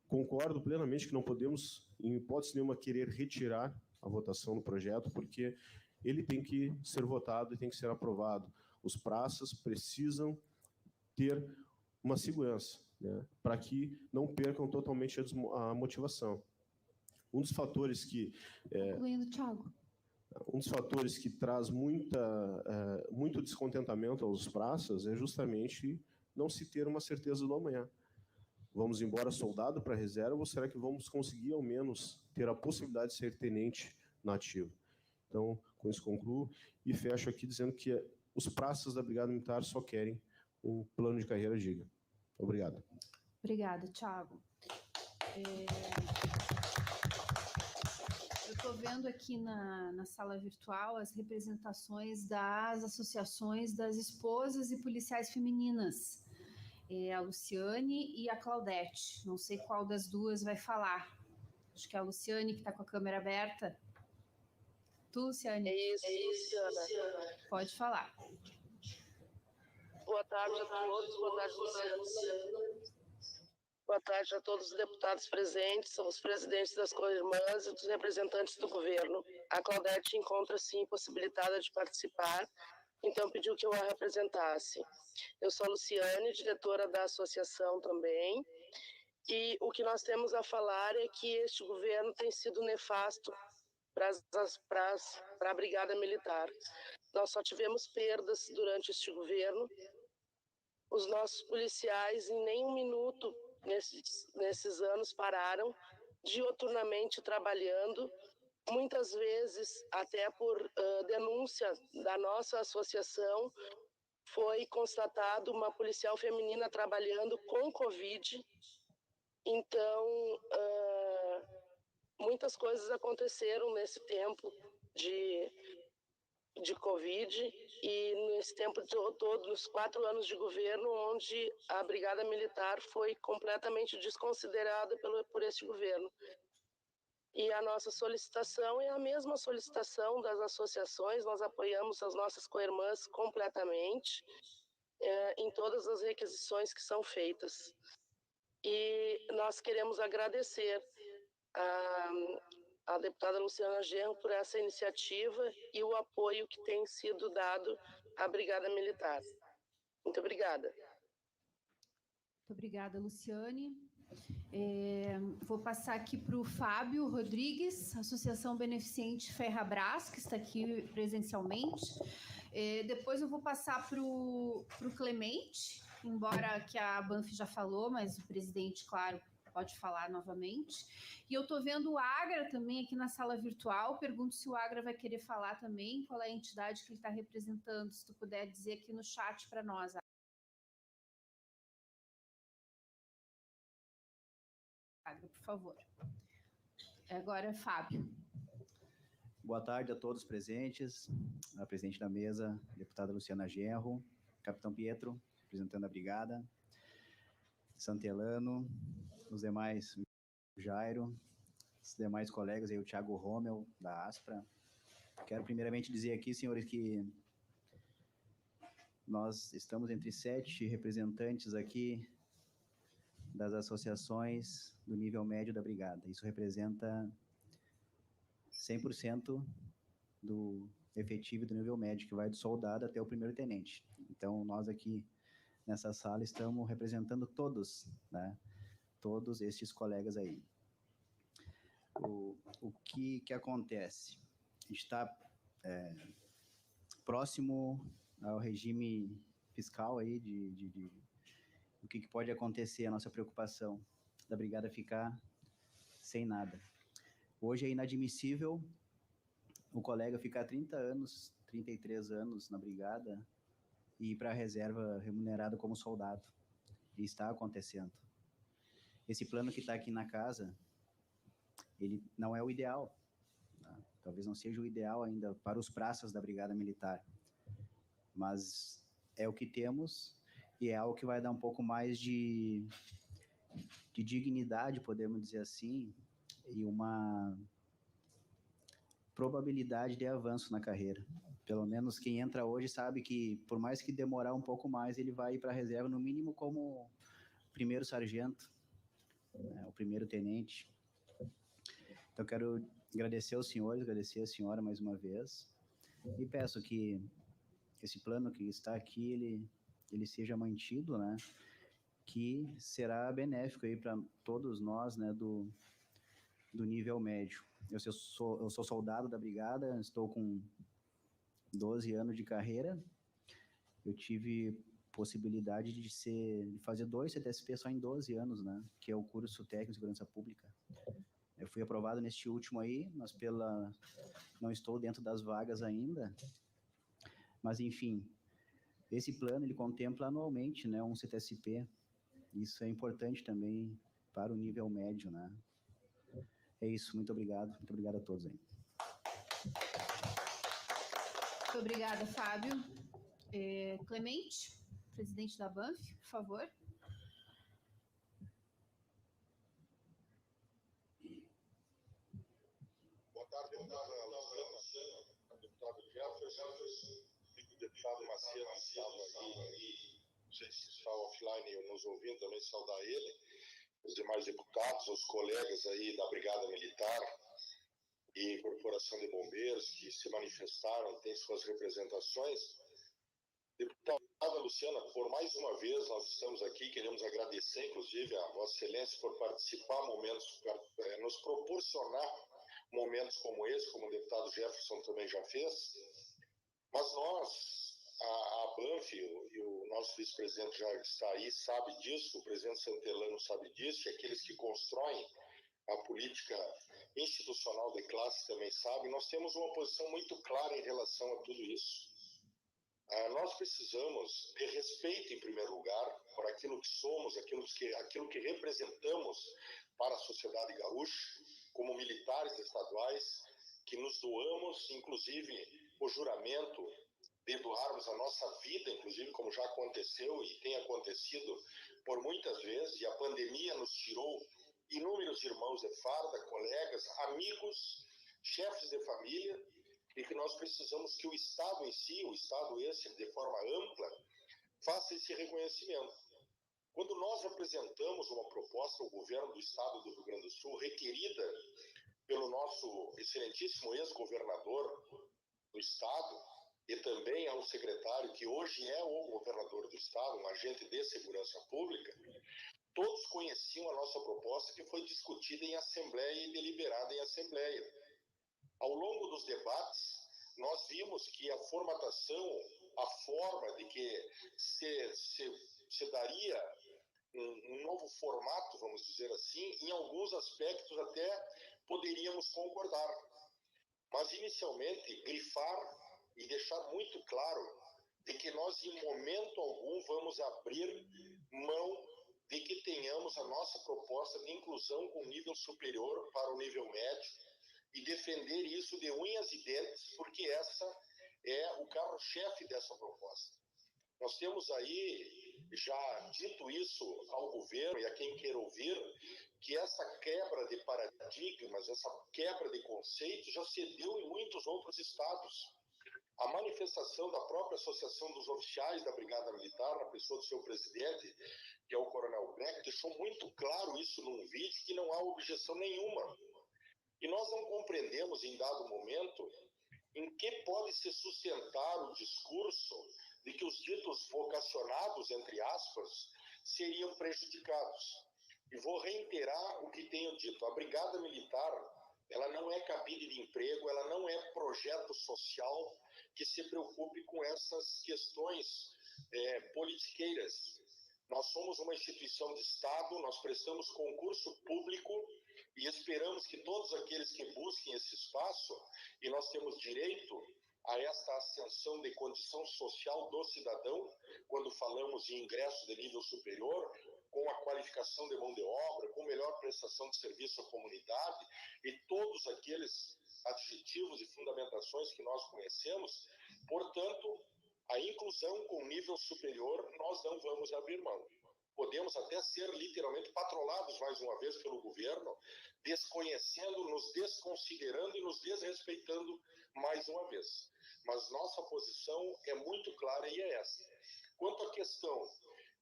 Concordo plenamente que não podemos, em hipótese nenhuma, querer retirar a votação do projeto, porque ele tem que ser votado e tem que ser aprovado. Os praças precisam ter uma segurança, né, para que não percam totalmente a motivação. Um dos fatores que Thiago. Um dos fatores que traz muito descontentamento aos praças é justamente não se ter uma certeza do amanhã. Vamos embora soldado para a reserva ou será que vamos conseguir, ao menos, ter a possibilidade de ser tenente na ativa? Então, com isso concluo e fecho aqui dizendo que os praças da Brigada Militar só querem um plano de carreira digno. Obrigado. Obrigada, Thiago. Eu estou vendo aqui na sala virtual as representações das associações das esposas e policiais femininas. A Luciane e a Claudete. Não sei qual das duas vai falar. Acho que é a Luciane que está com a câmera aberta. Tu, Luciane? É isso, Luciana. Pode falar. Boa tarde a todos, boa tarde, Luciana. Boa tarde a todos os deputados presentes, os presidentes das co-irmãs e dos representantes do governo. A Claudete encontra-se impossibilitada de participar, então pediu que eu a representasse. Eu sou a Luciane, diretora da associação também, e o que nós temos a falar é que este governo tem sido nefasto para a Brigada Militar. Nós só tivemos perdas durante este governo. Os nossos policiais em nenhum minuto nesses anos pararam, dioturnamente trabalhando, muitas vezes até por denúncia da nossa associação, foi constatado uma policial feminina trabalhando com Covid. Então, muitas coisas aconteceram nesse tempo de Covid e nesse tempo todo, nos 4 anos de governo, onde a Brigada Militar foi completamente desconsiderada por este governo. E a nossa solicitação é a mesma solicitação das associações, nós apoiamos as nossas co-irmãs completamente em todas as requisições que são feitas. E nós queremos agradecer a deputada Luciana Genro por essa iniciativa e o apoio que tem sido dado à Brigada Militar. Muito obrigada. Muito obrigada, Luciane. Vou passar aqui para o Fábio Rodrigues, Associação Beneficente Ferrabras, que está aqui presencialmente. Depois eu vou passar para o Clemente, embora que a Banff já falou, mas o presidente, claro, pode falar novamente. E eu estou vendo o Agra também aqui na sala virtual. Pergunto se o Agra vai querer falar também, qual é a entidade que ele está representando, se tu puder dizer aqui no chat para nós. Agra, por favor. Agora, Fábio. Boa tarde a todos presentes, a presidente da mesa, deputada Luciana Genro, capitão Pietro, representando a brigada, Santelano, os demais, Jairo, os demais colegas, aí o Thiago Rommel, da Aspra. Quero primeiramente dizer aqui, senhores, que nós estamos entre 7 representantes aqui das associações do nível médio da brigada. Isso representa 100% do efetivo do nível médio, que vai do soldado até o primeiro tenente. Então, nós aqui nessa sala estamos representando todos, né? Todos estes colegas aí. O que acontece? A gente está próximo ao regime fiscal aí o que pode acontecer, a nossa preocupação da brigada ficar sem nada. Hoje é inadmissível o colega ficar 30 anos, 33 anos na brigada e ir para a reserva remunerado como soldado. E está acontecendo. Esse plano que está aqui na casa, ele não é o ideal. Tá? Talvez não seja o ideal ainda para os praças da brigada militar. Mas é o que temos e é algo que vai dar um pouco mais de dignidade, podemos dizer assim, e uma probabilidade de avanço na carreira. Pelo menos quem entra hoje sabe que, por mais que demorar um pouco mais, ele vai ir para a reserva, no mínimo como primeiro sargento, né, o primeiro tenente. Então, quero agradecer aos senhores, agradecer a senhora mais uma vez, e peço que esse plano que está aqui, ele seja mantido, né, que será benéfico aí para todos nós, né, do nível médio. Eu sou soldado da brigada, estou com 12 anos de carreira. Eu tive possibilidade de fazer 2 CTSP só em 12 anos, né? Que é o curso técnico de segurança pública. Eu fui aprovado neste último aí, mas não estou dentro das vagas ainda. Mas, enfim, esse plano, ele contempla anualmente, né, um CTSP. Isso é importante também para o nível médio, né? É isso, muito obrigado a todos aí. Muito obrigada, Fábio. Clemente, presidente da Banff, por favor. Boa tarde, deputada Luciana, deputado Jefferson, o deputado Maciel estava aí, não sei se está offline nos ouvindo, também saudar ele, os demais deputados, os colegas aí da Brigada Militar e Corporação de Bombeiros que se manifestaram, têm suas representações. Deputada Luciana, por mais uma vez nós estamos aqui, queremos agradecer inclusive a Vossa Excelência por participar nos proporcionar momentos como esse, como o deputado Jefferson também já fez, mas nós, a Banff e o nosso vice-presidente já está aí, sabe disso, o presidente Santelano sabe disso, e aqueles que constroem a política institucional de classe também sabem, nós temos uma posição muito clara em relação a tudo isso. Nós precisamos de respeito, em primeiro lugar, por aquilo que somos, aquilo que representamos para a sociedade gaúcha, como militares estaduais, que nos doamos, inclusive, o juramento de doarmos a nossa vida, inclusive, como já aconteceu e tem acontecido por muitas vezes, e a pandemia nos tirou inúmeros irmãos de farda, colegas, amigos, chefes de família, e que nós precisamos que o Estado em si, o Estado esse, de forma ampla, faça esse reconhecimento. Quando nós apresentamos uma proposta ao governo do Estado do Rio Grande do Sul, requerida pelo nosso excelentíssimo ex-governador do Estado, e também ao secretário, que hoje é o governador do Estado, um agente de segurança pública, Todos conheciam a nossa proposta, que foi discutida em assembleia e deliberada em assembleia. Ao longo dos debates, nós vimos que a formatação, a forma de que se daria um novo formato, vamos dizer assim, em alguns aspectos até poderíamos concordar. Mas, inicialmente, grifar e deixar muito claro de que nós, em momento algum, vamos abrir mão de que tenhamos a nossa proposta de inclusão com nível superior para o nível médio e defender isso de unhas e dentes, porque essa é o carro-chefe dessa proposta. Nós temos aí, já dito isso ao governo e a quem queira ouvir, que essa quebra de paradigmas, essa quebra de conceitos já se deu em muitos outros estados. A manifestação da própria Associação dos Oficiais da Brigada Militar, na pessoa do seu presidente, que é o Coronel Beck, deixou muito claro isso num vídeo, que não há objeção nenhuma. E nós não compreendemos, em dado momento, em que pode se sustentar o discurso de que os ditos vocacionados, entre aspas, seriam prejudicados. E vou reiterar o que tenho dito. A Brigada Militar, ela não é cabide de emprego, ela não é projeto social que se preocupe com essas questões politiqueiras. Nós somos uma instituição de Estado, nós prestamos concurso público e esperamos que todos aqueles que busquem esse espaço, e nós temos direito a esta ascensão de condição social do cidadão, quando falamos em ingresso de nível superior, com a qualificação de mão de obra, com melhor prestação de serviço à comunidade, e todos aqueles adjetivos e fundamentações que nós conhecemos. Portanto, a inclusão com nível superior, nós não vamos abrir mão. Podemos até ser literalmente patrolados mais uma vez pelo governo, desconhecendo, nos desconsiderando e nos desrespeitando mais uma vez. Mas nossa posição é muito clara e é essa. Quanto à questão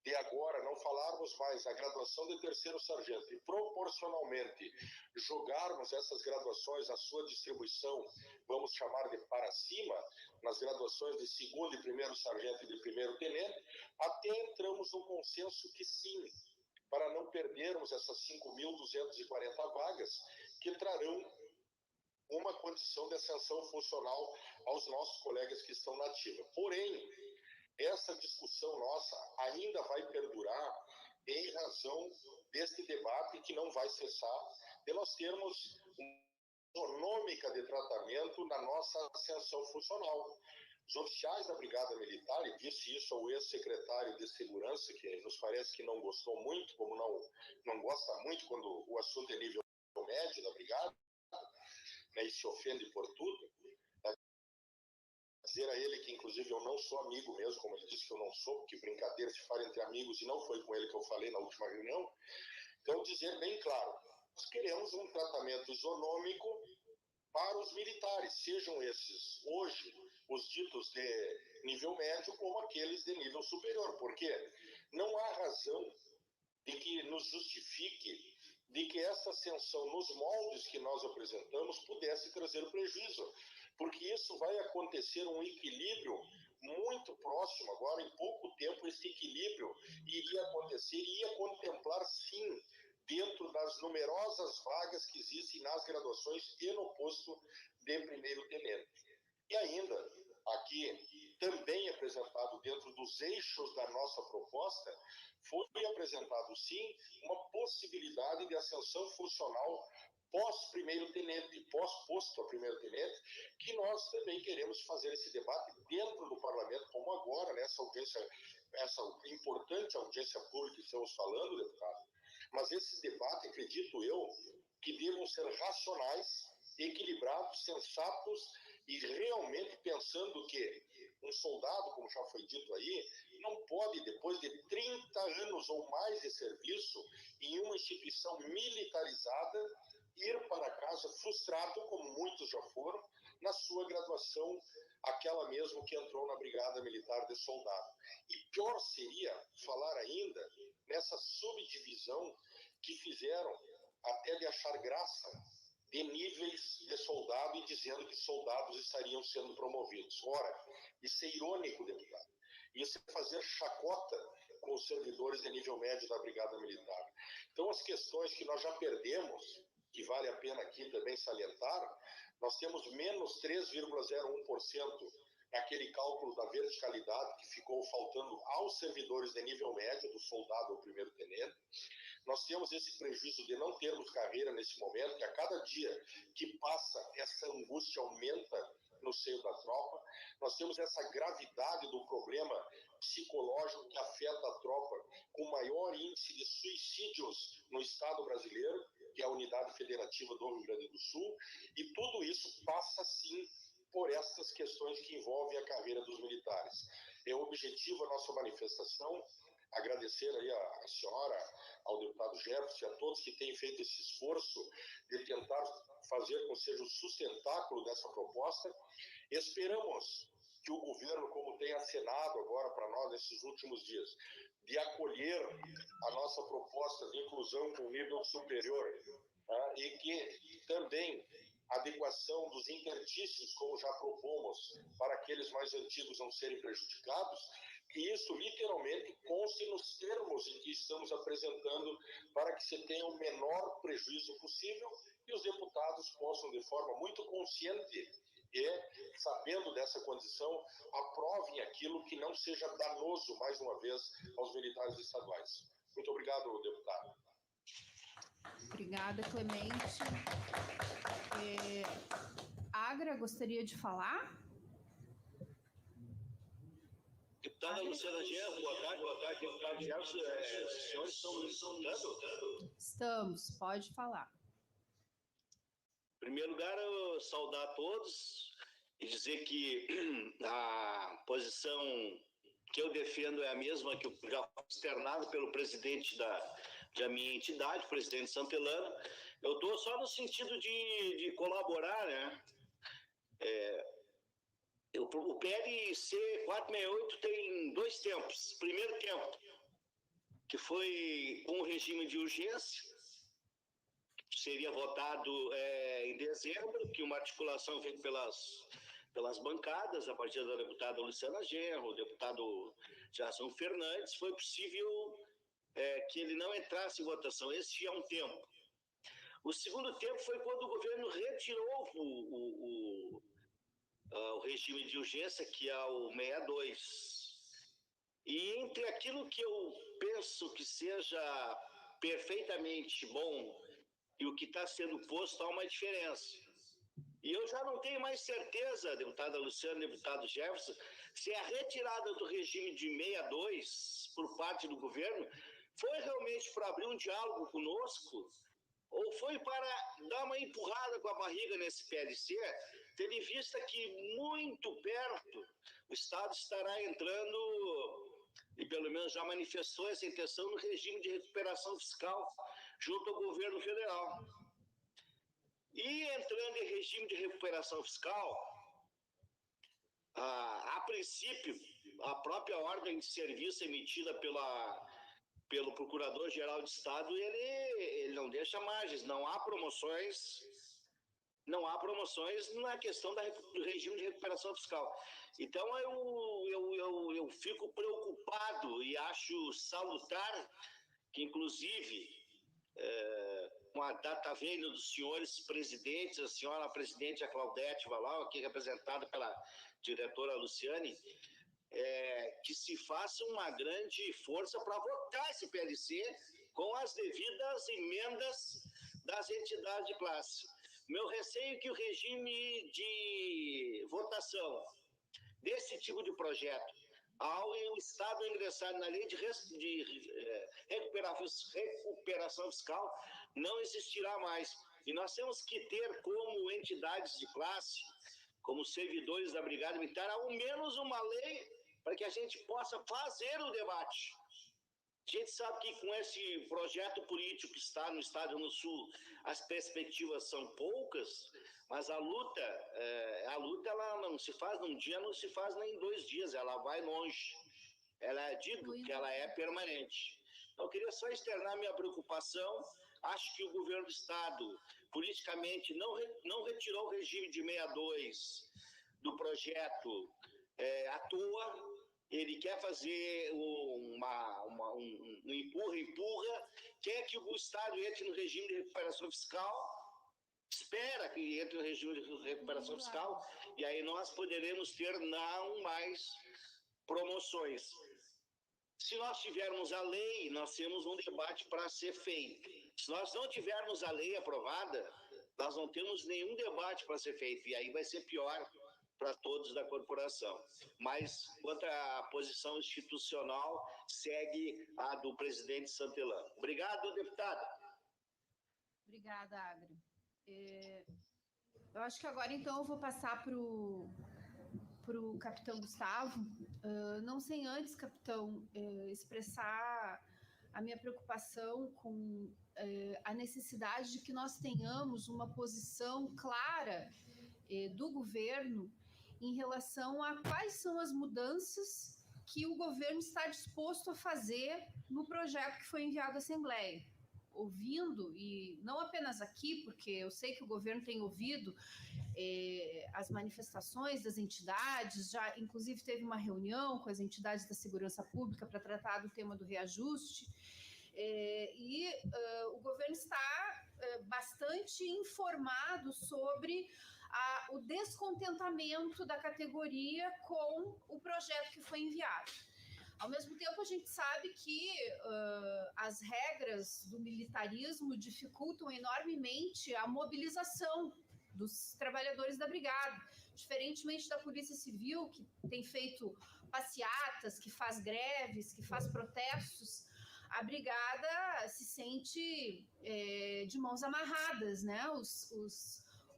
de agora não falarmos mais a graduação de terceiro sargento e proporcionalmente jogarmos essas graduações, a sua distribuição, vamos chamar de para cima, nas graduações de segundo e primeiro sargento e de primeiro tenente, até entramos no consenso que sim, para não perdermos essas 5.240 vagas que trarão uma condição de ascensão funcional aos nossos colegas que estão na ativa. Porém, essa discussão nossa ainda vai perdurar em razão deste debate que não vai cessar, de nós termos uma econômica de tratamento na nossa ascensão funcional. Os oficiais da Brigada Militar, e disse isso ao ex-secretário de Segurança, que nos parece que não gostou muito, como não gosta muito quando o assunto é nível médio da Brigada, né, e se ofende por tudo, dizer a ele que, inclusive, eu não sou amigo mesmo, como ele disse que eu não sou, porque brincadeira se faz entre amigos, e não foi com ele que eu falei na última reunião. Então, dizer bem claro, nós queremos um tratamento isonômico para os militares, sejam esses, hoje, os ditos de nível médio, como aqueles de nível superior, porque não há razão de que nos justifique de que essa ascensão nos moldes que nós apresentamos pudesse trazer prejuízo, porque isso vai acontecer um equilíbrio muito próximo, agora em pouco tempo esse equilíbrio iria acontecer e ia contemplar sim, dentro das numerosas vagas que existem nas graduações e no posto de primeiro tenente. E ainda, aqui, também apresentado dentro dos eixos da nossa proposta, foi apresentado sim uma possibilidade de ascensão funcional pós-primeiro tenente e pós-posto a primeiro tenente, que nós também queremos fazer esse debate dentro do parlamento, como agora, nessa audiência, essa importante audiência pública que estamos falando, deputado. Mas esses debates, acredito eu, que devam ser racionais, equilibrados, sensatos e realmente pensando que um soldado, como já foi dito aí, não pode, depois de 30 anos ou mais de serviço em uma instituição militarizada, ir para casa frustrado, como muitos já foram, na sua graduação, aquela mesmo que entrou na Brigada Militar de Soldado. E pior seria falar ainda nessa subdivisão que fizeram até de achar graça de níveis de soldado e dizendo que soldados estariam sendo promovidos. Ora, isso é irônico, deputado. Isso é fazer chacota com os servidores de nível médio da Brigada Militar. Então, as questões que nós já perdemos, que vale a pena aqui também salientar, nós temos menos 3,01% naquele cálculo da verticalidade que ficou faltando aos servidores de nível médio, do soldado ao primeiro tenente. Nós temos esse prejuízo de não termos carreira nesse momento, que a cada dia que passa, essa angústia aumenta no seio da tropa. Nós temos essa gravidade do problema psicológico que afeta a tropa, com maior índice de suicídios no Estado brasileiro, que é a Unidade Federativa do Rio Grande do Sul, e tudo isso passa, sim, por essas questões que envolvem a carreira dos militares. É o objetivo da nossa manifestação, agradecer aí a senhora, ao deputado Jefferson e a todos que têm feito esse esforço de tentar fazer com que seja o sustentáculo dessa proposta. Esperamos que o governo, como tem acenado agora para nós nesses últimos dias, de acolher a nossa proposta de inclusão com nível superior, e que também a adequação dos intertícios, como já propomos, para aqueles mais antigos não serem prejudicados, que isso literalmente conste nos termos em que estamos apresentando para que se tenha o menor prejuízo possível e os deputados possam, de forma muito consciente e sabendo dessa condição, aprovem aquilo que não seja danoso, mais uma vez, aos militares estaduais. Muito obrigado, deputado. Obrigada, Clemente. Agra, gostaria de falar? Deputada Luciana Genro, boa tarde, deputado Jefferson, os senhores estão me escutando? Estamos, pode falar. Em primeiro lugar, eu saudar a todos e dizer que a posição que eu defendo é a mesma que já foi externada pelo presidente da minha entidade, o presidente Santelano. Eu estou só no sentido de colaborar, né? O PLC 468 tem dois tempos. Primeiro tempo, que foi com o regime de urgência, que seria votado em dezembro, que uma articulação feita pelas bancadas, a partir da deputada Luciana Genro, o deputado Jason Fernandes, foi possível que ele não entrasse em votação. Esse é um tempo. O segundo tempo foi quando o governo retirou o regime de urgência, que é o 62. E entre aquilo que eu penso que seja perfeitamente bom e o que está sendo posto, há uma diferença. E eu já não tenho mais certeza, deputada Luciana, deputado Jefferson, se a retirada do regime de 62 por parte do governo foi realmente para abrir um diálogo conosco ou foi para dar uma empurrada com a barriga nesse PLC, tendo em vista que muito perto o Estado estará entrando, e pelo menos já manifestou essa intenção, no regime de recuperação fiscal junto ao governo federal. E entrando em regime de recuperação fiscal, a princípio, a própria ordem de serviço emitida pelo Procurador-Geral de Estado, ele não deixa margens, não há promoções na questão do regime de recuperação fiscal. Então, eu fico preocupado e acho salutar que, inclusive, com a data vênia dos senhores presidentes, a senhora presidente, a Claudete Valau, aqui representada pela diretora Luciane, que se faça uma grande força para votar esse PLC com as devidas emendas das entidades de classe. Meu receio é que o regime de votação desse tipo de projeto, ao o Estado ingressar na lei de recuperação fiscal, não existirá mais. E nós temos que ter como entidades de classe, como servidores da Brigada Militar, ao menos uma lei para que a gente possa fazer o debate. A gente sabe que com esse projeto político que está no Estado do Sul, as perspectivas são poucas, mas a luta ela não se faz num dia, não se faz nem em 2 dias, ela vai longe. Digo que ela é permanente. Então, eu queria só externar minha preocupação. Acho que o governo do Estado, politicamente, não retirou o regime de 62 do projeto à toa. ele quer fazer um empurra, quer que o Estado entre no regime de recuperação fiscal, espera que entre no regime de recuperação fiscal, e aí nós poderemos ter não mais promoções. Se nós tivermos a lei, nós temos um debate para ser feito. Se nós não tivermos a lei aprovada, nós não temos nenhum debate para ser feito, e aí vai ser pior para todos da corporação. Mas, quanto à posição institucional, segue a do presidente Santelã. Obrigado, deputada. Obrigada, Agri. Eu acho que agora, então, eu vou passar para o capitão Gustavo. Não sem antes, capitão, expressar a minha preocupação com a necessidade de que nós tenhamos uma posição clara do governo em relação a quais são as mudanças que o governo está disposto a fazer no projeto que foi enviado à Assembleia. Ouvindo, e não apenas aqui, porque eu sei que o governo tem ouvido as manifestações das entidades, já inclusive teve uma reunião com as entidades da segurança pública para tratar do tema do reajuste, o governo está bastante informado sobre o descontentamento da categoria com o projeto que foi enviado. Ao mesmo tempo, a gente sabe que as regras do militarismo dificultam enormemente a mobilização dos trabalhadores da brigada, diferentemente da Polícia Civil, que tem feito passeatas, que faz greves, que faz protestos. A brigada se sente de mãos amarradas, né?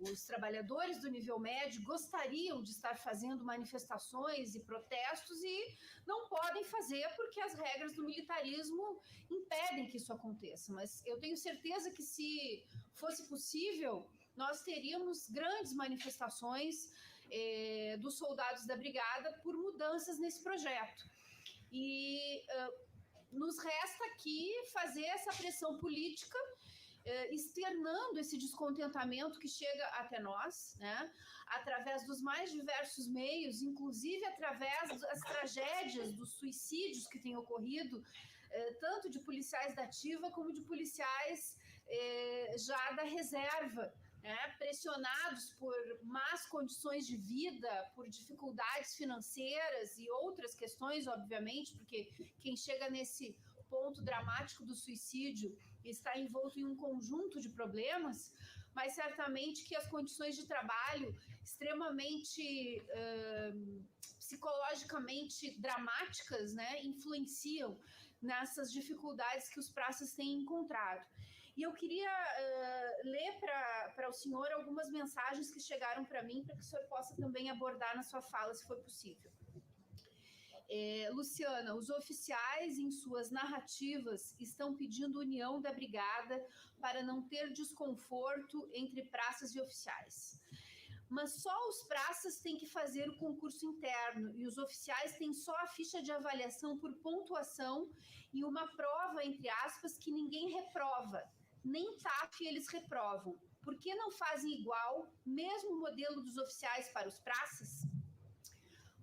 Os trabalhadores do nível médio gostariam de estar fazendo manifestações e protestos e não podem fazer porque as regras do militarismo impedem que isso aconteça. Mas eu tenho certeza que, se fosse possível, nós teríamos grandes manifestações dos soldados da brigada por mudanças nesse projeto. E nos resta aqui fazer essa pressão política, externando esse descontentamento que chega até nós, né, através dos mais diversos meios, inclusive através das tragédias, dos suicídios que têm ocorrido, tanto de policiais da ativa como de policiais já da reserva, né, pressionados por más condições de vida, por dificuldades financeiras e outras questões, obviamente, porque quem chega nesse ponto dramático do suicídio está envolto em um conjunto de problemas, mas certamente que as condições de trabalho extremamente psicologicamente dramáticas, né, influenciam nessas dificuldades que os praças têm encontrado. E eu queria ler para o senhor algumas mensagens que chegaram para mim, para que o senhor possa também abordar na sua fala, se for possível. Luciana, os oficiais, em suas narrativas, estão pedindo união da brigada para não ter desconforto entre praças e oficiais. Mas só os praças têm que fazer o concurso interno e os oficiais têm só a ficha de avaliação por pontuação e uma prova, entre aspas, que ninguém reprova. Nem TAF eles reprovam. Por que não fazem igual, mesmo modelo dos oficiais para os praças?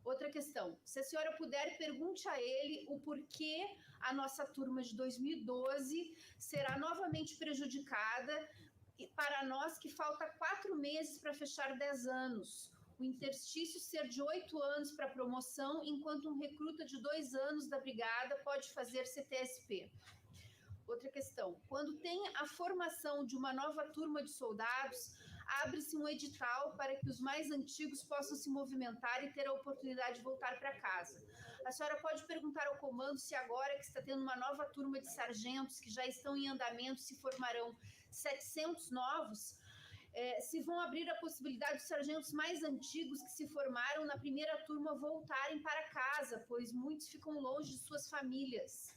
Outra questão, se a senhora puder, pergunte a ele o porquê a nossa turma de 2012 será novamente prejudicada, para nós que falta 4 meses para fechar 10 anos. O interstício ser de 8 anos para promoção, enquanto um recruta de 2 anos da brigada pode fazer CTSP. Outra questão, quando tem a formação de uma nova turma de soldados, abre-se um edital para que os mais antigos possam se movimentar e ter a oportunidade de voltar para casa. A senhora pode perguntar ao comando se agora que está tendo uma nova turma de sargentos que já estão em andamento, se formarão 700 novos, se vão abrir a possibilidade dos sargentos mais antigos que se formaram na primeira turma voltarem para casa, pois muitos ficam longe de suas famílias.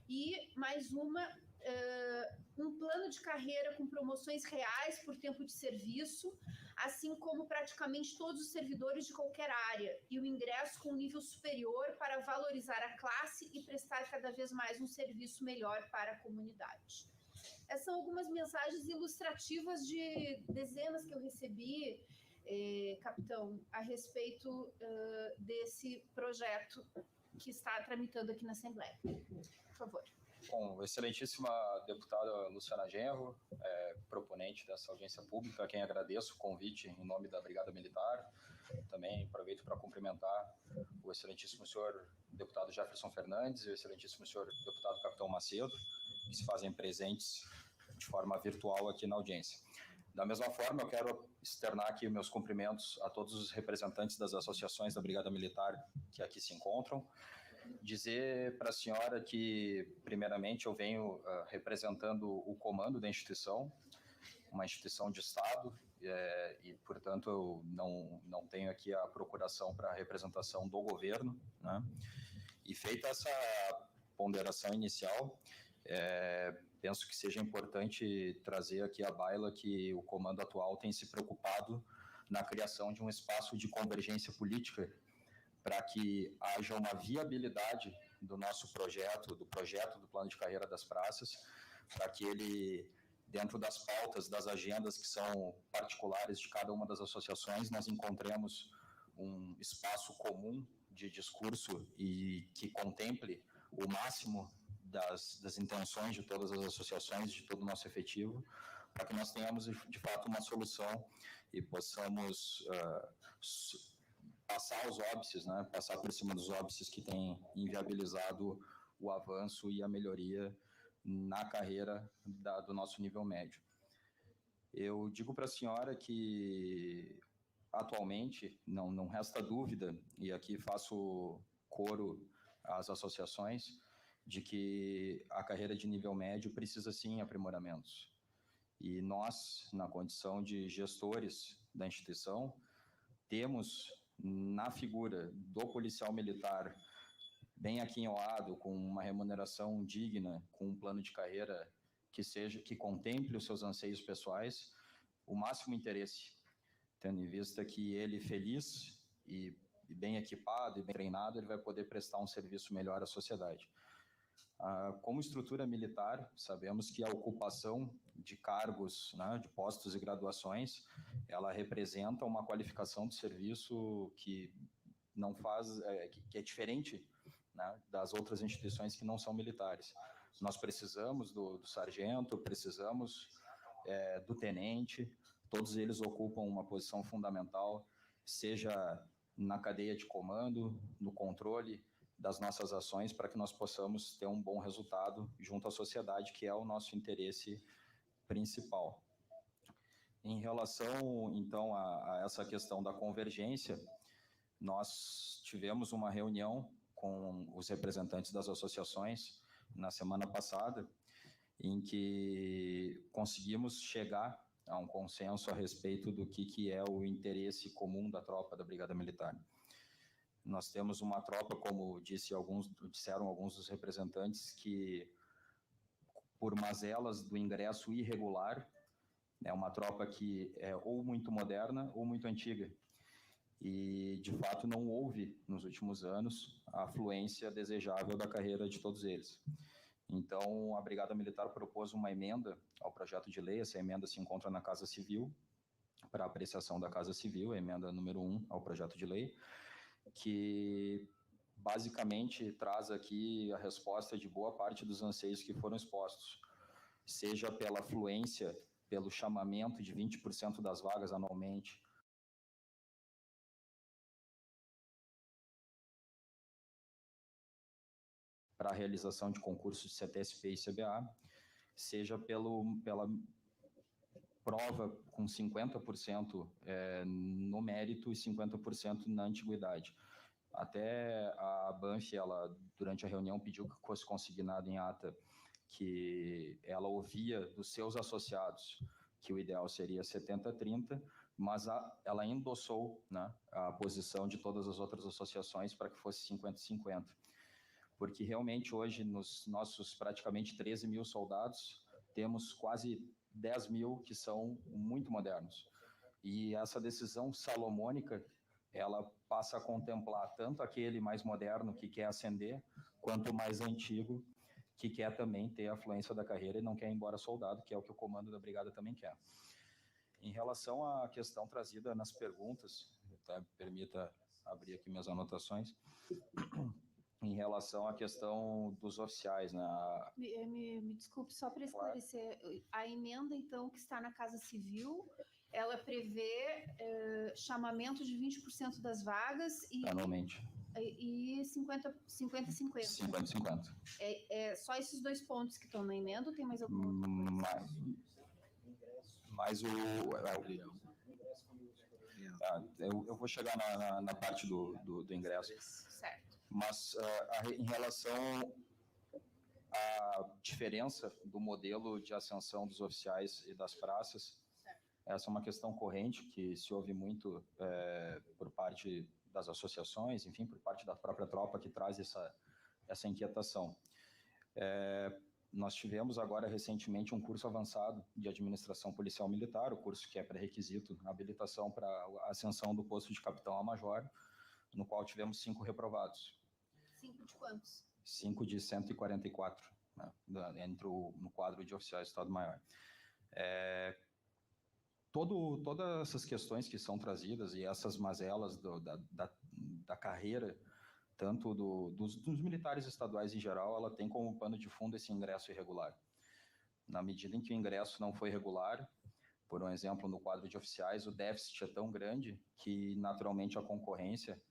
E mais um plano de carreira com promoções reais por tempo de serviço, assim como praticamente todos os servidores de qualquer área, e o ingresso com um nível superior para valorizar a classe e prestar cada vez mais um serviço melhor para a comunidade. Essas são algumas mensagens ilustrativas de dezenas que eu recebi capitão, a respeito desse projeto que está tramitando aqui na Assembleia. Por favor. Bom, excelentíssima deputada Luciana Genro, proponente dessa audiência pública, a quem agradeço o convite em nome da Brigada Militar. Também aproveito para cumprimentar o excelentíssimo senhor deputado Jefferson Fernandes e o excelentíssimo senhor deputado Capitão Macedo, que se fazem presentes de forma virtual aqui na audiência. Da mesma forma, eu quero externar aqui meus cumprimentos a todos os representantes das associações da Brigada Militar que aqui se encontram. Dizer para a senhora que, primeiramente, eu venho representando o comando da instituição, uma instituição de Estado, e, portanto, eu não tenho aqui a procuração para a representação do governo, né? E feita essa ponderação inicial, penso que seja importante trazer aqui à baila que o comando atual tem se preocupado na criação de um espaço de convergência política para que haja uma viabilidade do nosso projeto, do plano de carreira das praças, para que ele, dentro das pautas, das agendas que são particulares de cada uma das associações, nós encontremos um espaço comum de discurso e que contemple o máximo das intenções de todas as associações, de todo o nosso efetivo, para que nós tenhamos, de fato, uma solução e possamos passar os óbices, né? Passar por cima dos óbices que têm inviabilizado o avanço e a melhoria na carreira do nosso nível médio. Eu digo para a senhora que, atualmente, não resta dúvida, e aqui faço coro às associações, de que a carreira de nível médio precisa, sim, aprimoramentos. E nós, na condição de gestores da instituição, temos na figura do policial militar bem aquinhoado, com uma remuneração digna, com um plano de carreira que contemple os seus anseios pessoais, o máximo interesse, tendo em vista que ele, feliz e bem equipado e bem treinado, ele vai poder prestar um serviço melhor à sociedade. Como estrutura militar, sabemos que a ocupação de cargos, né, de postos e graduações, ela representa uma qualificação do serviço que não faz, que é diferente, né, das outras instituições que não são militares. Nós precisamos do sargento, precisamos do tenente, todos eles ocupam uma posição fundamental, seja na cadeia de comando, no controle das nossas ações, para que nós possamos ter um bom resultado junto à sociedade, que é o nosso interesse principal. Em relação, então, a essa questão da convergência, nós tivemos uma reunião com os representantes das associações na semana passada, em que conseguimos chegar a um consenso a respeito do que é o interesse comum da tropa da Brigada Militar. Nós temos uma tropa, como disseram alguns dos representantes, que, por mazelas do ingresso irregular, é uma tropa que é ou muito moderna ou muito antiga. E, de fato, não houve, nos últimos anos, a fluência desejável da carreira de todos eles. Então, a Brigada Militar propôs uma emenda ao projeto de lei. Essa emenda se encontra na Casa Civil, para apreciação da Casa Civil, a emenda número 1 ao projeto de lei, que basicamente traz aqui a resposta de boa parte dos anseios que foram expostos, seja pela fluência, pelo chamamento de 20% das vagas anualmente, para a realização de concursos de CTSP e CBA, seja pela prova com 50% no mérito e 50% na antiguidade. Até a Banff, ela, durante a reunião, pediu que fosse consignado em ata que ela ouvia dos seus associados que o ideal seria 70-30, mas ela endossou, né, a posição de todas as outras associações para que fosse 50-50. Porque realmente hoje, nos nossos praticamente 13 mil soldados, temos quase 10 mil que são muito modernos. E essa decisão salomônica, ela passa a contemplar tanto aquele mais moderno que quer ascender, quanto o mais antigo que quer também ter a fluência da carreira e não quer ir embora soldado, que é o que o comando da brigada também quer. Em relação à questão trazida nas perguntas, tá? Permita abrir aqui minhas anotações. Em relação à questão dos oficiais, né? Me desculpe, só para esclarecer, a emenda, então, que está na Casa Civil, ela prevê chamamento de 20% das vagas Anualmente. E 50-50. 50-50. É só esses 2 pontos que estão na emenda ou tem mais alguma coisa? Mas eu vou chegar na parte do ingresso. Certo. Mas em relação à diferença do modelo de ascensão dos oficiais e das praças, essa é uma questão corrente que se ouve muito por parte das associações, enfim, por parte da própria tropa que traz essa inquietação. Nós tivemos agora recentemente um curso avançado de administração policial militar, o curso que é pré-requisito na habilitação para a ascensão do posto de capitão a major, no qual tivemos 5 reprovados. 5 de quantos? 5 de 144, né, no quadro de oficiais de Estado-Maior. Todas essas questões que são trazidas e essas mazelas da carreira, tanto dos militares estaduais em geral, ela tem como pano de fundo esse ingresso irregular. Na medida em que o ingresso não foi regular, por um exemplo, no quadro de oficiais, o déficit é tão grande que, naturalmente, a concorrência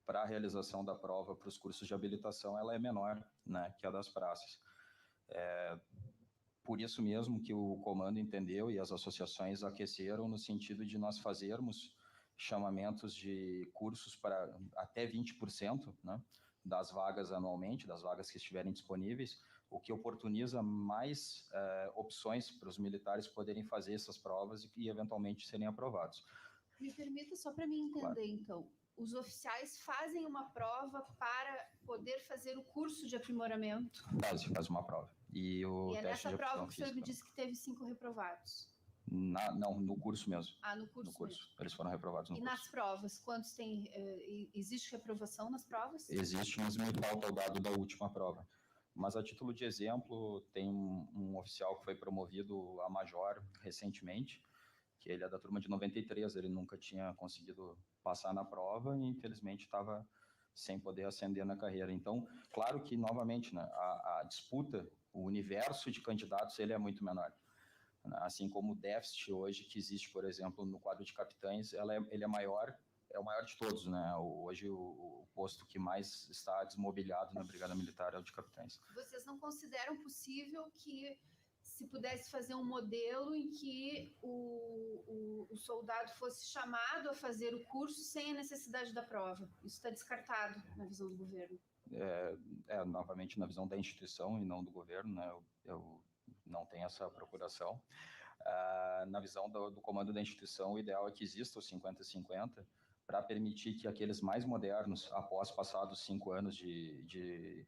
para a realização da prova para os cursos de habilitação ela é menor, né, que a das praças. Por isso mesmo que o comando entendeu e as associações aqueceram no sentido de nós fazermos chamamentos de cursos para até 20%, né, das vagas anualmente, das vagas que estiverem disponíveis, o que oportuniza mais opções para os militares poderem fazer essas provas e eventualmente serem aprovados. Me permita só para mim entender, claro. Então, os oficiais fazem uma prova para poder fazer o curso de aprimoramento? Faz uma prova. E é nessa prova que o senhor me disse que teve 5 reprovados? Não, no curso mesmo. No curso mesmo. Eles foram reprovados no curso. E nas provas, quantos tem? Existe reprovação nas provas? Existe, mas me falta o dado da última prova. Mas, a título de exemplo, tem um oficial que foi promovido a major recentemente, que ele é da turma de 93, ele nunca tinha conseguido passar na prova e, infelizmente, estava sem poder ascender na carreira. Então, claro que, novamente, né, a disputa, o universo de candidatos, ele é muito menor. Assim como o déficit hoje que existe, por exemplo, no quadro de capitães, ele é maior, é o maior de todos, né? Hoje o posto que mais está desmobiliado na Brigada Militar é o de capitães. Vocês não consideram possível que se pudesse fazer um modelo em que o soldado fosse chamado a fazer o curso sem a necessidade da prova? Isso está descartado na visão do governo. Novamente, na visão da instituição e não do governo, né? Eu não tenho essa procuração. Na visão do comando da instituição, o ideal é que exista o 50-50 para permitir que aqueles mais modernos, após passados 5 anos de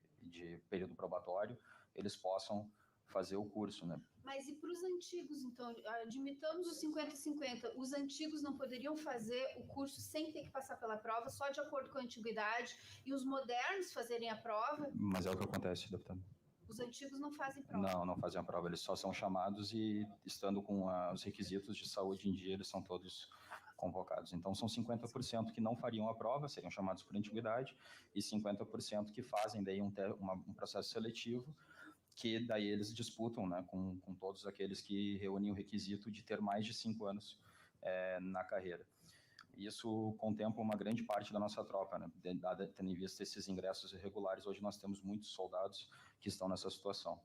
período probatório, eles possam fazer o curso, né? Mas e para os antigos, então? Admitamos o 50-50. Os antigos não poderiam fazer o curso sem ter que passar pela prova, só de acordo com a antiguidade, e os modernos fazerem a prova? Mas é o que acontece, deputado. Os antigos não fazem prova? Não fazem a prova. Eles só são chamados e, estando com os requisitos de saúde em dia, eles são todos convocados. Então, são 50% que não fariam a prova, seriam chamados por antiguidade, e 50% que fazem daí um processo seletivo, que daí eles disputam, né, com todos aqueles que reúnem o requisito de ter mais de 5 anos na carreira. Isso contempla uma grande parte da nossa tropa, né, tendo em vista esses ingressos irregulares. Hoje nós temos muitos soldados que estão nessa situação.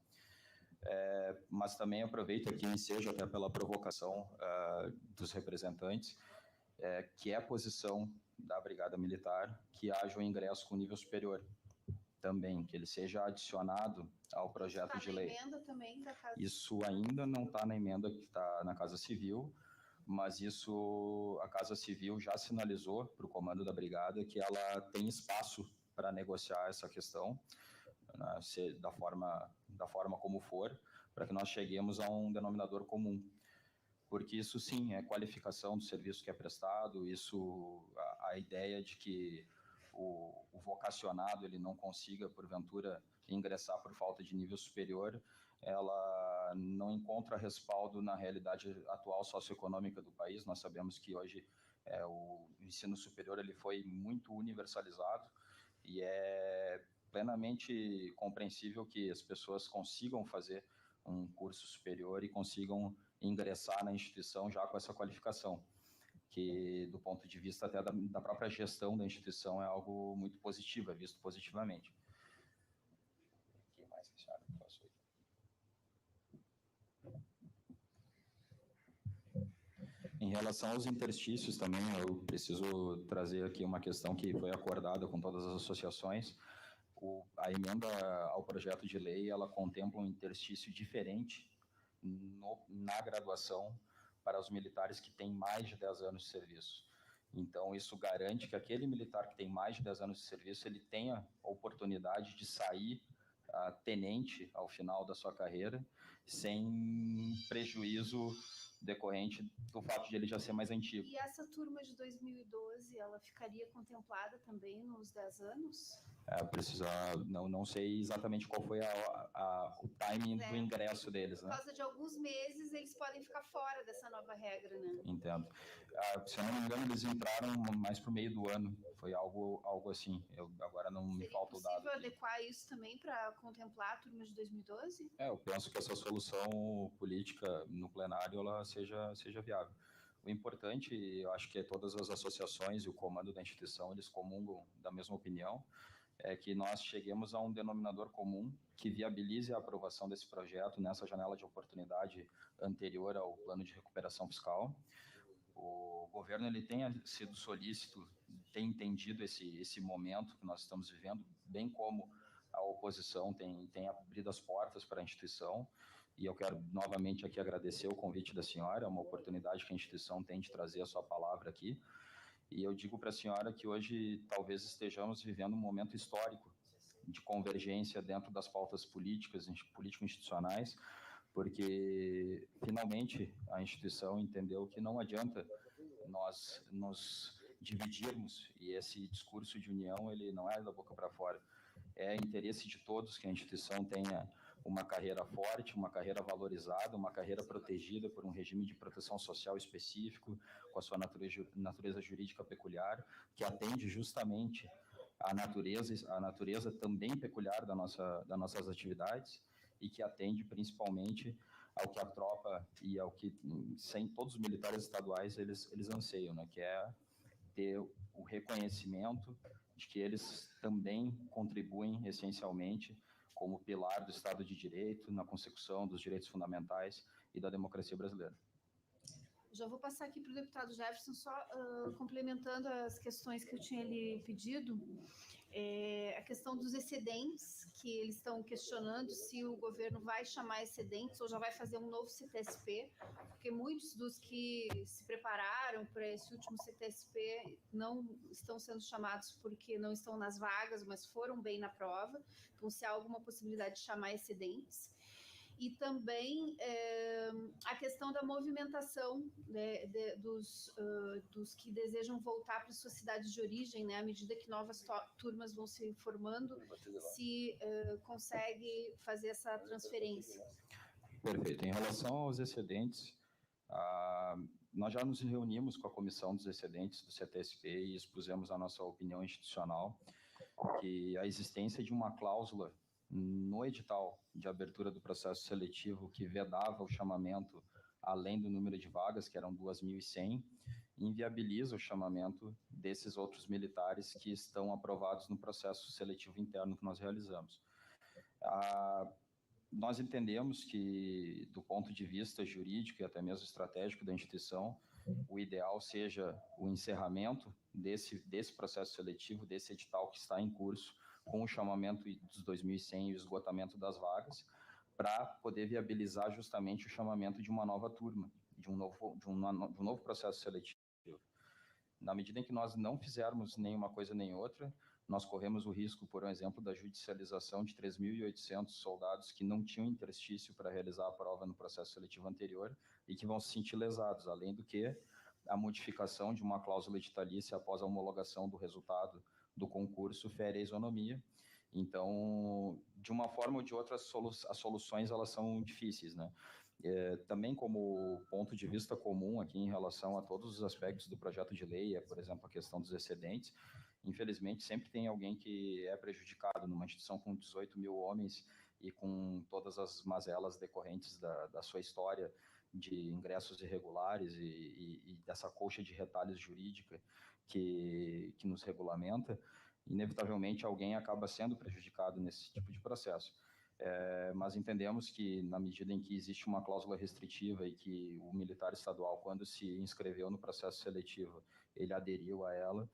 Mas também aproveito aqui, seja até pela provocação dos representantes, que é a posição da Brigada Militar que haja um ingresso com nível superior. Também, que ele seja adicionado ao projeto de lei. Emenda também da Casa... Isso ainda não está na emenda que está na Casa Civil, mas isso a Casa Civil já sinalizou para o comando da Brigada que ela tem espaço para negociar essa questão, né, da forma como for, para que nós cheguemos a um denominador comum. Porque isso sim é qualificação do serviço que é prestado, isso a ideia de que o vocacionado ele não consiga, porventura, ingressar por falta de nível superior, ela não encontra respaldo na realidade atual socioeconômica do país. Nós sabemos que hoje o ensino superior ele foi muito universalizado e é plenamente compreensível que as pessoas consigam fazer um curso superior e consigam ingressar na instituição já com essa qualificação, que do ponto de vista até da própria gestão da instituição é algo muito positivo, é visto positivamente. O que mais, senhora? Em relação aos interstícios também, eu preciso trazer aqui uma questão que foi acordada com todas as associações. A emenda ao projeto de lei, ela contempla um interstício diferente na graduação para os militares que têm mais de 10 anos de serviço. Então, isso garante que aquele militar que tem mais de 10 anos de serviço, ele tenha a oportunidade de sair tenente ao final da sua carreira, sem prejuízo decorrente do fato de ele já ser mais antigo. E essa turma de 2012, ela ficaria contemplada também nos 10 anos? Não sei exatamente qual foi o timing do ingresso deles, né? Por causa de alguns meses, eles podem ficar fora dessa nova regra, né? Entendo. Se eu não me engano, eles entraram mais para o meio do ano. Foi algo assim. Agora não me falta o dado. Seria possível adequar isso também para contemplar a turma de 2012? Eu penso que essa solução política no plenário ela seja viável. O importante, eu acho que todas as associações e o comando da instituição, eles comungam da mesma opinião, é que nós cheguemos a um denominador comum que viabilize a aprovação desse projeto nessa janela de oportunidade anterior ao plano de recuperação fiscal. O governo ele tem sido solícito, tem entendido esse momento que nós estamos vivendo, bem como a oposição tem abrido as portas para a instituição, e eu quero novamente aqui agradecer o convite da senhora, é uma oportunidade que a instituição tem de trazer a sua palavra aqui. E eu digo para a senhora que hoje talvez estejamos vivendo um momento histórico de convergência dentro das pautas político-institucionais, porque finalmente a instituição entendeu que não adianta nós nos dividirmos, e esse discurso de união ele não é da boca para fora. É interesse de todos que a instituição tenha uma carreira forte, uma carreira valorizada, uma carreira protegida por um regime de proteção social específico, com a sua natureza jurídica peculiar, que atende justamente à natureza também peculiar das nossas atividades, e que atende principalmente ao que a tropa e ao que todos os militares estaduais eles anseiam, né, que é ter o reconhecimento de que eles também contribuem essencialmente como pilar do Estado de Direito, na consecução dos direitos fundamentais e da democracia brasileira. Já vou passar aqui para o deputado Jefferson, só complementando as questões que eu tinha lhe pedido. A questão dos excedentes, que eles estão questionando se o governo vai chamar excedentes ou já vai fazer um novo CTSP, porque muitos dos que se prepararam para esse último CTSP não estão sendo chamados porque não estão nas vagas, mas foram bem na prova. Então, se há alguma possibilidade de chamar excedentes. E também a questão da movimentação, né, dos que desejam voltar para suas cidades de origem, né, à medida que novas turmas vão se formando, se consegue fazer essa transferência. Perfeito. Em relação aos excedentes, nós já nos reunimos com a comissão dos excedentes do CTSP e expusemos a nossa opinião institucional, que a existência de uma cláusula no edital de abertura do processo seletivo que vedava o chamamento além do número de vagas, que eram 2.100, inviabiliza o chamamento desses outros militares que estão aprovados no processo seletivo interno que nós realizamos. Nós entendemos que, do ponto de vista jurídico e até mesmo estratégico da instituição, o ideal seja o encerramento desse processo seletivo, desse edital que está em curso, com o chamamento dos 2.100 e o esgotamento das vagas, para poder viabilizar justamente o chamamento de uma nova turma, de um novo processo seletivo. Na medida em que nós não fizermos nenhuma coisa nem outra, nós corremos o risco, por exemplo, da judicialização de 3.800 soldados que não tinham interstício para realizar a prova no processo seletivo anterior e que vão se sentir lesados, além do que a modificação de uma cláusula editalícia após a homologação do resultado do concurso fere a isonomia. Então, de uma forma ou de outra, as soluções elas são difíceis, né? Também como ponto de vista comum aqui em relação a todos os aspectos do projeto de lei, por exemplo, a questão dos excedentes, infelizmente sempre tem alguém que é prejudicado numa instituição com 18 mil homens e com todas as mazelas decorrentes da sua história de ingressos irregulares e dessa colcha de retalhos jurídica que nos regulamenta, inevitavelmente alguém acaba sendo prejudicado nesse tipo de processo. Mas entendemos que, na medida em que existe uma cláusula restritiva e que o militar estadual, quando se inscreveu no processo seletivo, ele aderiu a ela,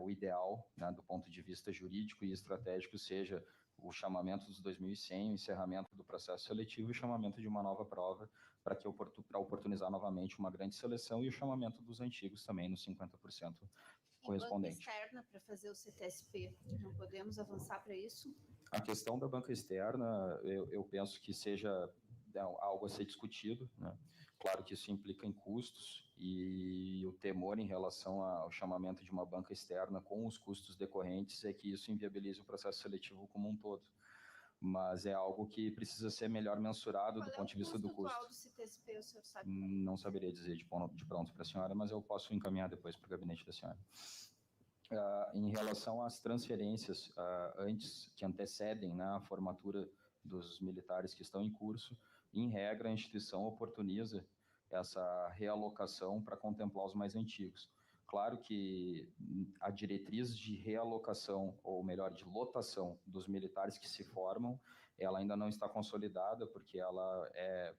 o ideal, né, do ponto de vista jurídico e estratégico, seja o chamamento dos 2.100, o encerramento do processo seletivo e o chamamento de uma nova prova para oportunizar novamente uma grande seleção e o chamamento dos antigos também nos 50% correspondente. Banca externa para fazer o CTSP, não podemos avançar para isso? A questão da banca externa, eu penso que seja algo a ser discutido, né? Claro que isso implica em custos e o temor em relação ao chamamento de uma banca externa com os custos decorrentes é que isso inviabilize o processo seletivo como um todo. Mas é algo que precisa ser melhor mensurado do ponto de vista do custo. Qual é o custo atual do CTSP, o senhor sabe? Não saberia dizer de pronto para a senhora, mas eu posso encaminhar depois para o gabinete da senhora. Em relação às transferências que antecedem, né, a formatura dos militares que estão em curso, em regra, a instituição oportuniza essa realocação para contemplar os mais antigos. Claro que a diretriz de realocação, ou melhor, de lotação dos militares que se formam, ela ainda não está consolidada, porque ela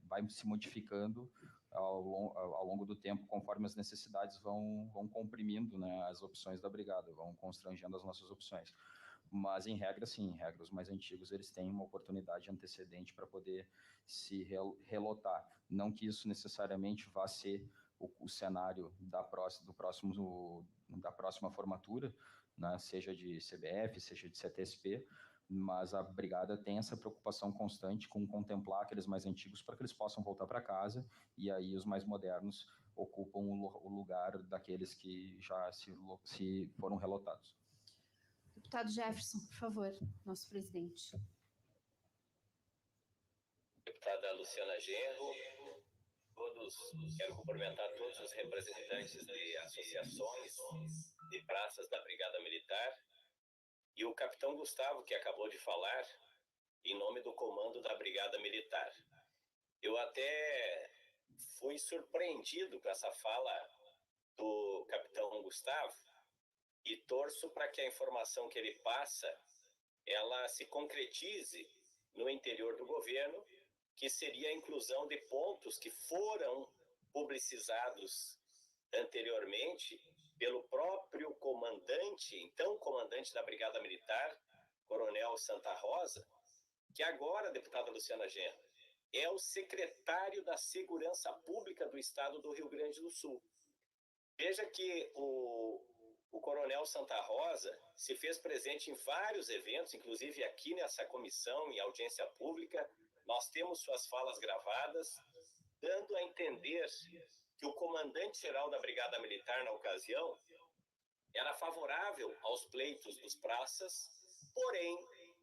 vai se modificando ao longo do tempo, conforme as necessidades vão comprimindo, né, as opções da brigada, vão constrangendo as nossas opções. Mas, em regra, sim, em regra, os mais antigos eles têm uma oportunidade antecedente para poder se relotar. Não que isso necessariamente vá ser o cenário da próxima formatura, né, seja de CBF, seja de CTSP, mas a brigada tem essa preocupação constante com contemplar aqueles mais antigos para que eles possam voltar para casa, e aí os mais modernos ocupam o lugar daqueles que já se foram relotados. Deputado Jefferson, por favor, nosso presidente. Deputada Luciana Genro, quero cumprimentar todos os representantes de associações de praças da Brigada Militar e o capitão Gustavo, que acabou de falar em nome do comando da Brigada Militar. Eu até fui surpreendido com essa fala do capitão Gustavo e torço para que a informação que ele passa, ela se concretize no interior do governo, que seria a inclusão de pontos que foram publicizados anteriormente pelo próprio comandante, então comandante da Brigada Militar, Coronel Santa Rosa, que agora, deputada Luciana Genro, é o secretário da Segurança Pública do Estado do Rio Grande do Sul. Veja que o Coronel Santa Rosa se fez presente em vários eventos, inclusive aqui nessa comissão, em audiência pública. Nós temos suas falas gravadas, dando a entender que o comandante-geral da Brigada Militar, na ocasião, era favorável aos pleitos dos praças, porém,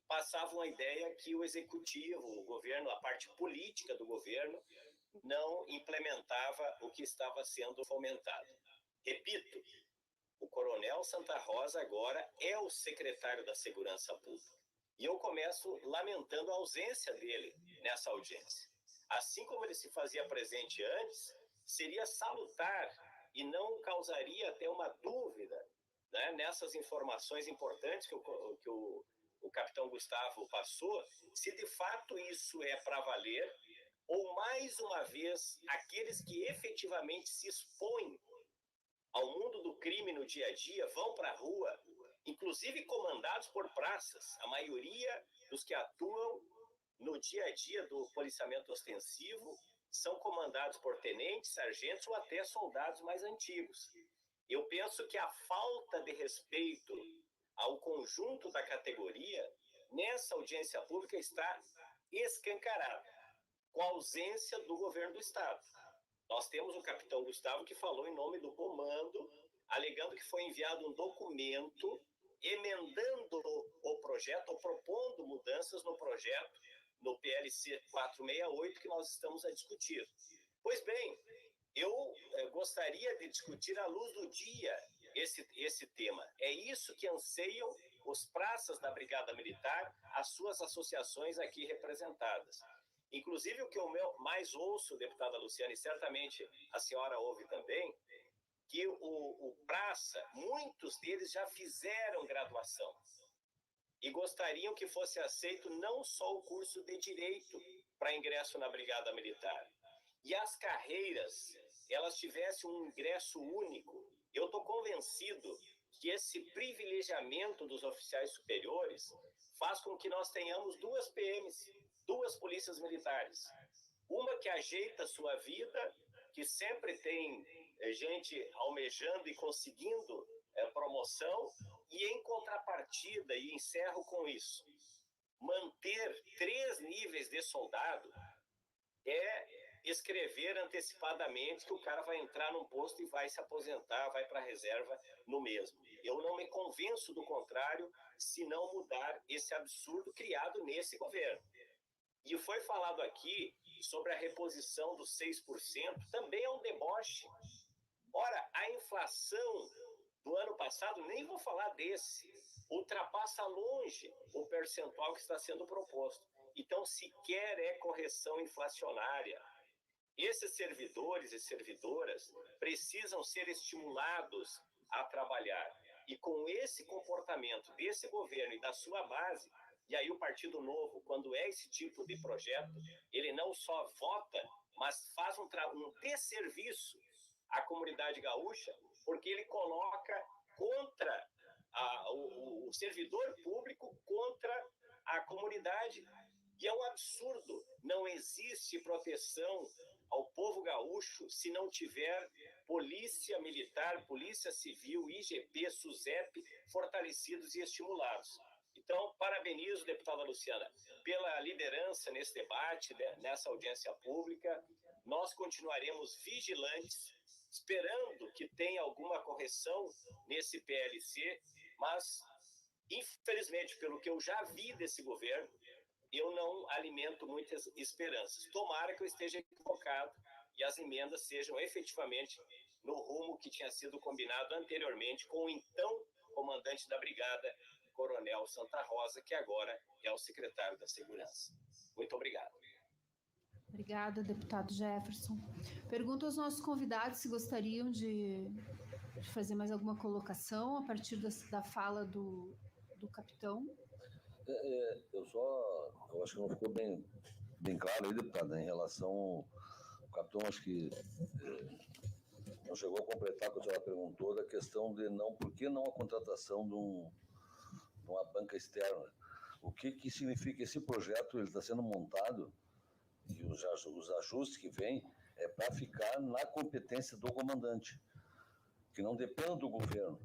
passavam a ideia que o executivo, o governo, a parte política do governo, não implementava o que estava sendo fomentado. Repito, o Coronel Santa Rosa agora é o secretário da Segurança Pública. E eu começo lamentando a ausência dele nessa audiência. Assim como ele se fazia presente antes, seria salutar e não causaria até uma dúvida, né, nessas informações importantes que o capitão Gustavo passou, se de fato isso é para valer, ou mais uma vez, aqueles que efetivamente se expõem ao mundo do crime no dia a dia vão para a rua, inclusive comandados por praças. A maioria dos que atuam no dia a dia do policiamento ostensivo são comandados por tenentes, sargentos ou até soldados mais antigos. Eu penso que a falta de respeito ao conjunto da categoria nessa audiência pública está escancarada, com a ausência do governo do Estado. Nós temos o capitão Gustavo que falou em nome do comando, alegando que foi enviado um documento emendando o projeto, ou propondo mudanças no projeto, no PLC 468, que nós estamos a discutir. Pois bem, eu gostaria de discutir à luz do dia esse tema. É isso que anseiam os praças da Brigada Militar, as suas associações aqui representadas. Inclusive, o que eu mais ouço, deputada Luciana, e certamente a senhora ouve também, que o praça, muitos deles já fizeram graduação e gostariam que fosse aceito não só o curso de Direito para ingresso na Brigada Militar, e as carreiras, elas tivessem um ingresso único. Eu estou convencido que esse privilegiamento dos oficiais superiores faz com que nós tenhamos duas PMs, duas polícias militares. Uma que ajeita a sua vida, que sempre tem gente almejando e conseguindo promoção, e em contrapartida, e encerro com isso, manter 3 níveis de soldado é escrever antecipadamente que o cara vai entrar num posto e vai se aposentar, vai para a reserva no mesmo. Eu não me convenço do contrário se não mudar esse absurdo criado nesse governo. E foi falado aqui sobre a reposição dos 6%, também é um deboche. Ora, a inflação do ano passado, nem vou falar desse, ultrapassa longe o percentual que está sendo proposto. Então, sequer é correção inflacionária. Esses servidores e servidoras precisam ser estimulados a trabalhar. E com esse comportamento desse governo e da sua base, e aí o Partido Novo, quando é esse tipo de projeto, ele não só vota, mas faz um desserviço à comunidade gaúcha, porque ele coloca contra o servidor público contra a comunidade. E é um absurdo. Não existe proteção ao povo gaúcho se não tiver polícia militar, polícia civil, IGP, SUSEP fortalecidos e estimulados. Então, parabenizo, deputada Luciana, pela liderança nesse debate, nessa audiência pública. Nós continuaremos vigilantes, esperando que tenha alguma correção nesse PLC, mas, infelizmente, pelo que eu já vi desse governo, eu não alimento muitas esperanças. Tomara que eu esteja equivocado e as emendas sejam efetivamente no rumo que tinha sido combinado anteriormente com o então comandante da Brigada, Coronel Santa Rosa, que agora é o secretário da Segurança. Muito obrigado. Obrigada, deputado Jefferson. Pergunto aos nossos convidados se gostariam de fazer mais alguma colocação a partir da fala do capitão. Eu acho que não ficou bem claro aí, deputada, em relação ao capitão, acho que não chegou a completar o que a senhora perguntou da questão de por que não a contratação de uma banca externa. O que significa esse projeto? Ele está sendo montado e os ajustes que vêm é para ficar na competência do comandante, que não depende do governo.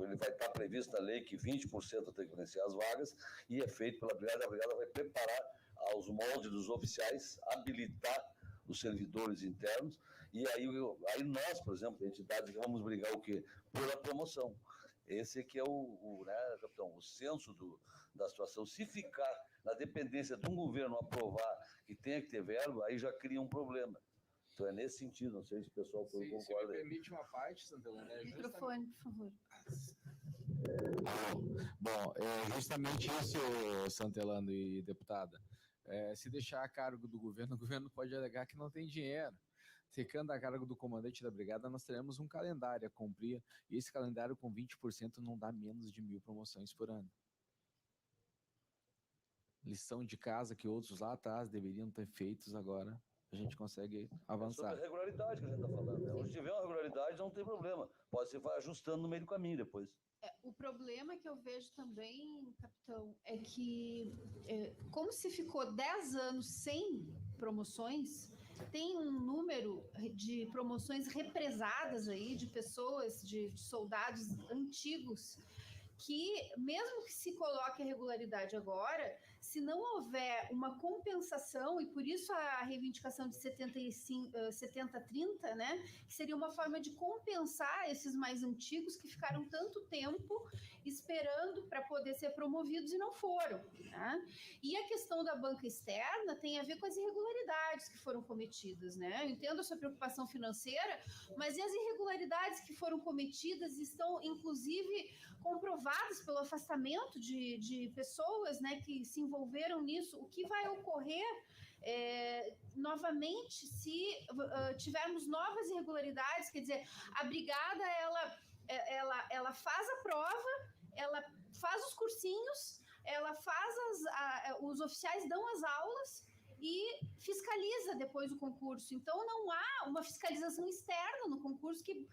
Ele vai estar previsto na lei que 20% tem que credenciar as vagas e é feito pela Brigada. A Brigada vai preparar aos moldes dos oficiais, habilitar os servidores internos e aí nós, por exemplo, entidades, vamos brigar o quê? Pela promoção. Esse aqui é né, capitão, o senso da situação. Se ficar na dependência de um governo aprovar que tenha que ter verba, aí já cria um problema. Então é nesse sentido, não sei se o pessoal concorda. Se me permite uma parte, Santelano, Microfone, por favor. Bom, é justamente isso, Santelano e deputada. Se deixar a cargo do governo, o governo pode alegar que não tem dinheiro. Ficando a cargo do comandante da brigada, nós teremos um calendário a cumprir, e esse calendário com 20% não dá menos de 1.000 promoções por ano. Lição de casa que outros lá atrás deveriam ter feitos, agora a gente consegue avançar. É sobre a regularidade que a gente está falando. Né? Se tiver uma regularidade, não tem problema. Pode ser ajustando no meio do caminho depois. O problema que eu vejo também, capitão, é que como se ficou 10 anos sem promoções, tem um número de promoções represadas aí, de pessoas, de soldados antigos, que mesmo que se coloque a regularidade agora, se não houver uma compensação, e por isso a reivindicação de 70-30, né, que seria uma forma de compensar esses mais antigos que ficaram tanto tempo esperando para poder ser promovidos e não foram, né? E a questão da banca externa tem a ver com as irregularidades que foram cometidas, né? Eu entendo a sua preocupação financeira, mas e as irregularidades que foram cometidas estão, inclusive, comprovadas pelo afastamento de pessoas, né, que se envolveram nisso. O que vai ocorrer novamente se tivermos novas irregularidades? Quer dizer, a brigada ela faz a prova, ela faz os cursinhos, ela faz os oficiais dão as aulas e fiscaliza depois o concurso. Então não há uma fiscalização externa no concurso que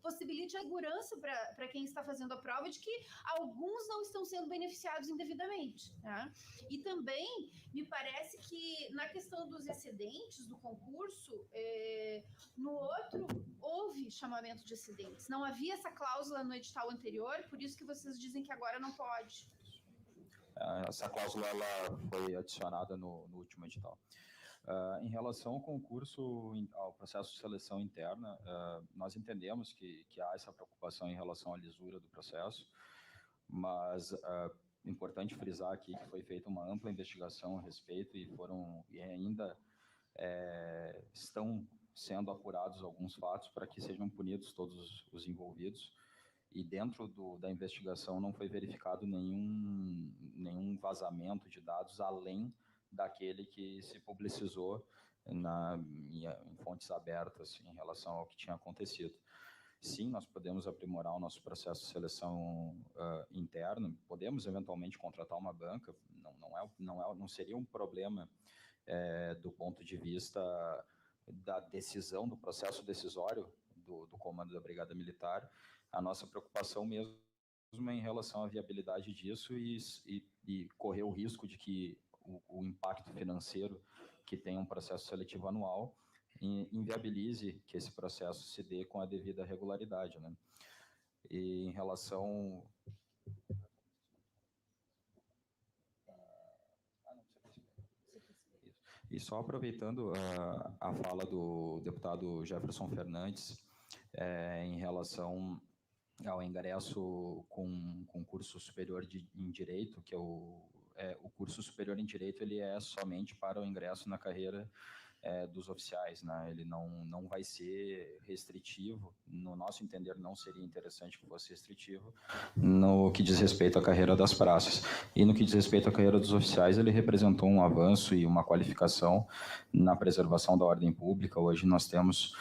possibilite a segurança para quem está fazendo a prova de que alguns não estão sendo beneficiados indevidamente, tá? E também me parece que na questão dos excedentes do concurso, no outro houve chamamento de excedentes. Não havia essa cláusula no edital anterior, por isso que vocês dizem que agora não pode. Essa cláusula ela foi adicionada no último edital. Em relação ao concurso, ao processo de seleção interna, nós entendemos que há essa preocupação em relação à lisura do processo, mas é importante frisar aqui que foi feita uma ampla investigação a respeito e ainda estão sendo apurados alguns fatos para que sejam punidos todos os envolvidos. E dentro da investigação não foi verificado nenhum vazamento de dados além daquele que se publicizou em fontes abertas em relação ao que tinha acontecido. Sim, nós podemos aprimorar o nosso processo de seleção interno, podemos eventualmente contratar uma banca, não seria um problema do ponto de vista da decisão, do processo decisório do comando da Brigada Militar. A nossa preocupação mesmo é em relação à viabilidade disso e correr o risco de que o impacto financeiro que tem um processo seletivo anual inviabilize que esse processo se dê com a devida regularidade, né? E em relação... E só aproveitando a fala do deputado Jefferson Fernandes em relação ao ingresso com curso superior em Direito, que é o curso superior em Direito, ele é somente para o ingresso na carreira dos oficiais, né? Ele não vai ser restritivo, no nosso entender não seria interessante que fosse restritivo no que diz respeito à carreira das praças. E no que diz respeito à carreira dos oficiais, ele representou um avanço e uma qualificação na preservação da ordem pública. Hoje nós temos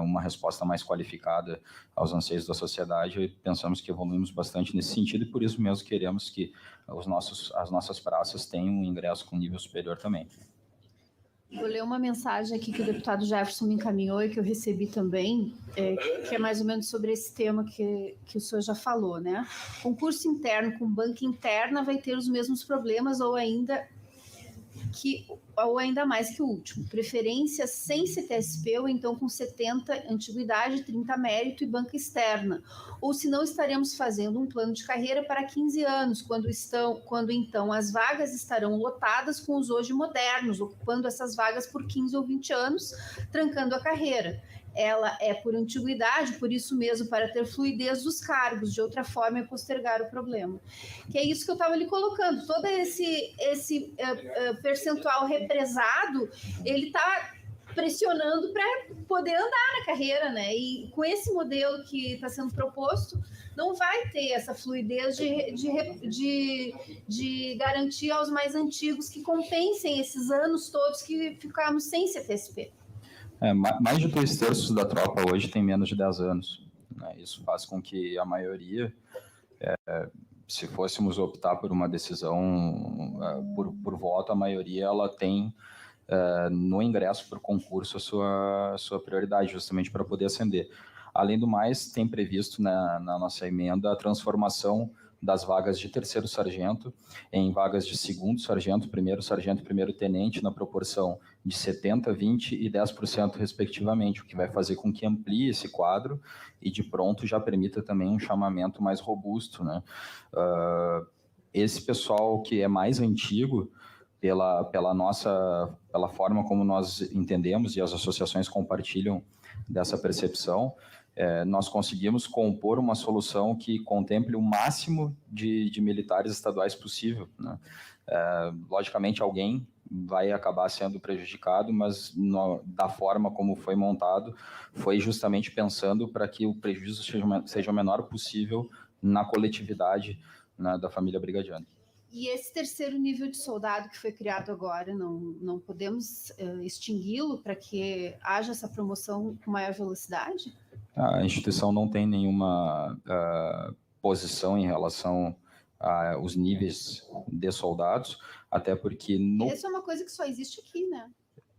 uma resposta mais qualificada aos anseios da sociedade e pensamos que evoluímos bastante nesse sentido e por isso mesmo queremos que as nossas praças tenham um ingresso com nível superior também. Vou ler uma mensagem aqui que o deputado Jefferson me encaminhou e que eu recebi também, que é mais ou menos sobre esse tema que o senhor já falou, né? Concurso interno com banca interna vai ter os mesmos problemas ou ainda mais que o último. Preferência sem CTSP ou então com 70 antiguidade, 30 mérito e banca externa. Ou se não estaremos fazendo um plano de carreira para 15 anos, quando então as vagas estarão lotadas com os hoje modernos, ocupando essas vagas por 15 ou 20 anos, trancando a carreira. Ela é por antiguidade, por isso mesmo, para ter fluidez dos cargos, de outra forma é postergar o problema. Que é isso que eu estava ali colocando, todo esse percentual represado, ele está pressionando para poder andar na carreira, né? E com esse modelo que está sendo proposto, não vai ter essa fluidez de garantir aos mais antigos que compensem esses anos todos que ficamos sem CTSP. Mais de 2/3 da tropa hoje tem menos de 10 anos, né? Isso faz com que a maioria, se fôssemos optar por uma decisão por voto, a maioria ela tem no ingresso para o concurso a sua prioridade, justamente para poder ascender. Além do mais, tem previsto na nossa emenda a transformação das vagas de terceiro sargento em vagas de segundo sargento, primeiro sargento e primeiro tenente, na proporção de 70%, 20% e 10%, respectivamente, o que vai fazer com que amplie esse quadro e, de pronto, já permita também um chamamento mais robusto, né? Esse pessoal que é mais antigo, pela forma como nós entendemos e as associações compartilham dessa percepção, nós conseguimos compor uma solução que contemple o máximo de militares estaduais possível, né? Logicamente, alguém vai acabar sendo prejudicado, mas da forma como foi montado, foi justamente pensando para que o prejuízo seja o menor possível na coletividade, né, da família brigadiana. E esse terceiro nível de soldado que foi criado agora, não podemos extingui-lo para que haja essa promoção com maior velocidade? A instituição não tem nenhuma posição em relação aos níveis de soldados, até porque... Essa é uma coisa que só existe aqui, né?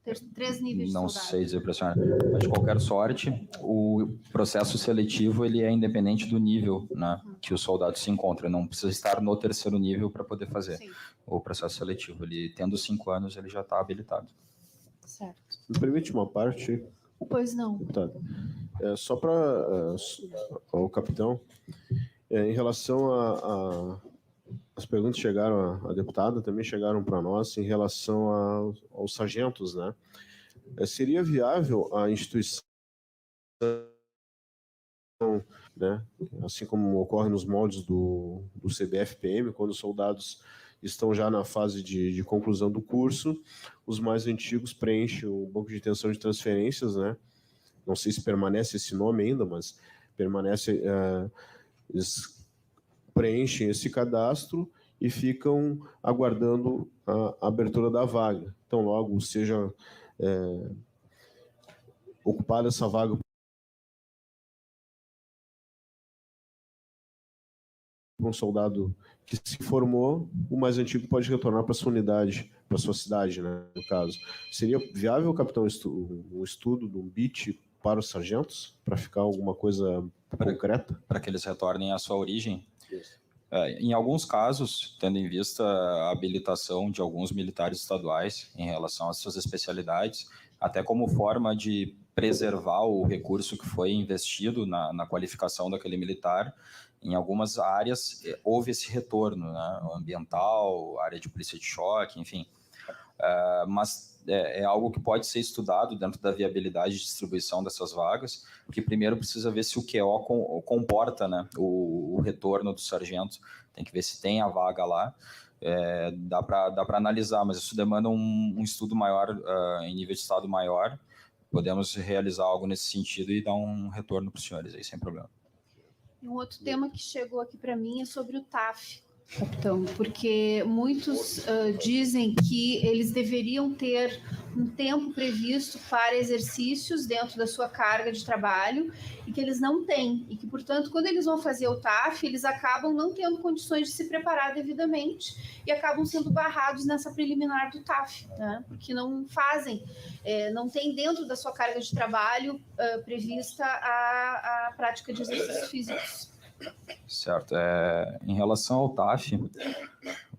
Ter 3 níveis de Não soldado. sei dizer para a senhora, mas de qualquer sorte, o processo seletivo ele é independente do nível, né, que o soldado se encontra. Não precisa estar no terceiro nível para poder fazer o processo seletivo. Ele, tendo 5 anos, ele já está habilitado. Certo. Me permite uma parte? Pois não. Tá. Só para o capitão, em relação as perguntas chegaram à deputada, também chegaram para nós em relação aos sargentos, né? Seria viável a instituição, né, assim como ocorre nos moldes do CBFPM, quando os soldados estão já na fase de conclusão do curso, os mais antigos preenchem o banco de intenção de transferências, né? Não sei se permanece esse nome ainda, mas permanece, eles preenchem esse cadastro e ficam aguardando a abertura da vaga. Então, logo seja ocupada essa vaga por um soldado que se formou, o mais antigo pode retornar para sua unidade, para sua cidade, né, no caso. Seria viável, capitão, um estudo de um BIT para os sargentos, para ficar alguma coisa concreta? Para que eles retornem à sua origem? Em alguns casos, tendo em vista a habilitação de alguns militares estaduais em relação às suas especialidades, até como forma de preservar o recurso que foi investido na qualificação daquele militar, em algumas áreas houve esse retorno, né? Ambiental, área de polícia de choque, enfim. Mas é algo que pode ser estudado dentro da viabilidade de distribuição dessas vagas, porque primeiro precisa ver se o QO comporta, né, o retorno do sargento, tem que ver se tem a vaga lá, dá para analisar, mas isso demanda um estudo maior, em nível de estado maior, podemos realizar algo nesse sentido e dar um retorno para os senhores aí, sem problema. Um outro tema que chegou aqui para mim é sobre o TAF, capitão, porque muitos dizem que eles deveriam ter um tempo previsto para exercícios dentro da sua carga de trabalho e que eles não têm, e que, portanto, quando eles vão fazer o TAF, eles acabam não tendo condições de se preparar devidamente e acabam sendo barrados nessa preliminar do TAF, né? Porque não fazem, não tem dentro da sua carga de trabalho prevista a prática de exercícios físicos. Certo. Em relação ao TAF,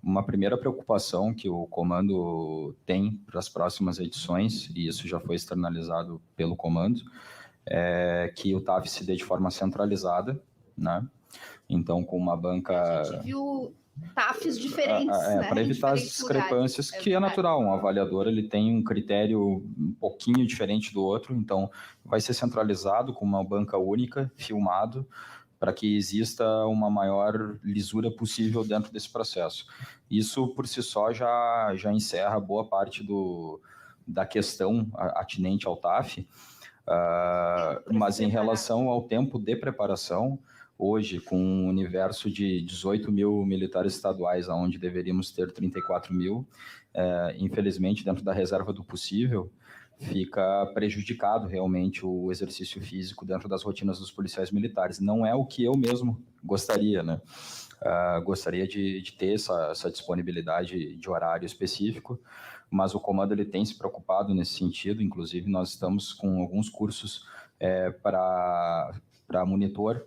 uma primeira preocupação que o comando tem para as próximas edições, e isso já foi externalizado pelo comando, é que o TAF se dê de forma centralizada, né? Então, com uma banca... A gente viu TAFs diferentes, né? Para evitar as discrepâncias, que é natural. Um avaliador ele tem um critério um pouquinho diferente do outro, então vai ser centralizado com uma banca única, filmado, para que exista uma maior lisura possível dentro desse processo. Isso, por si só, já encerra boa parte da questão atinente ao TAF, mas em relação ao tempo de preparação, hoje, com um universo de 18 mil militares estaduais, onde deveríamos ter 34 mil, infelizmente, dentro da reserva do possível, fica prejudicado realmente o exercício físico dentro das rotinas dos policiais militares. Não é o que eu mesmo gostaria, né? Gostaria de ter essa disponibilidade de horário específico, mas o comando ele tem se preocupado nesse sentido. Inclusive, nós estamos com alguns cursos para monitor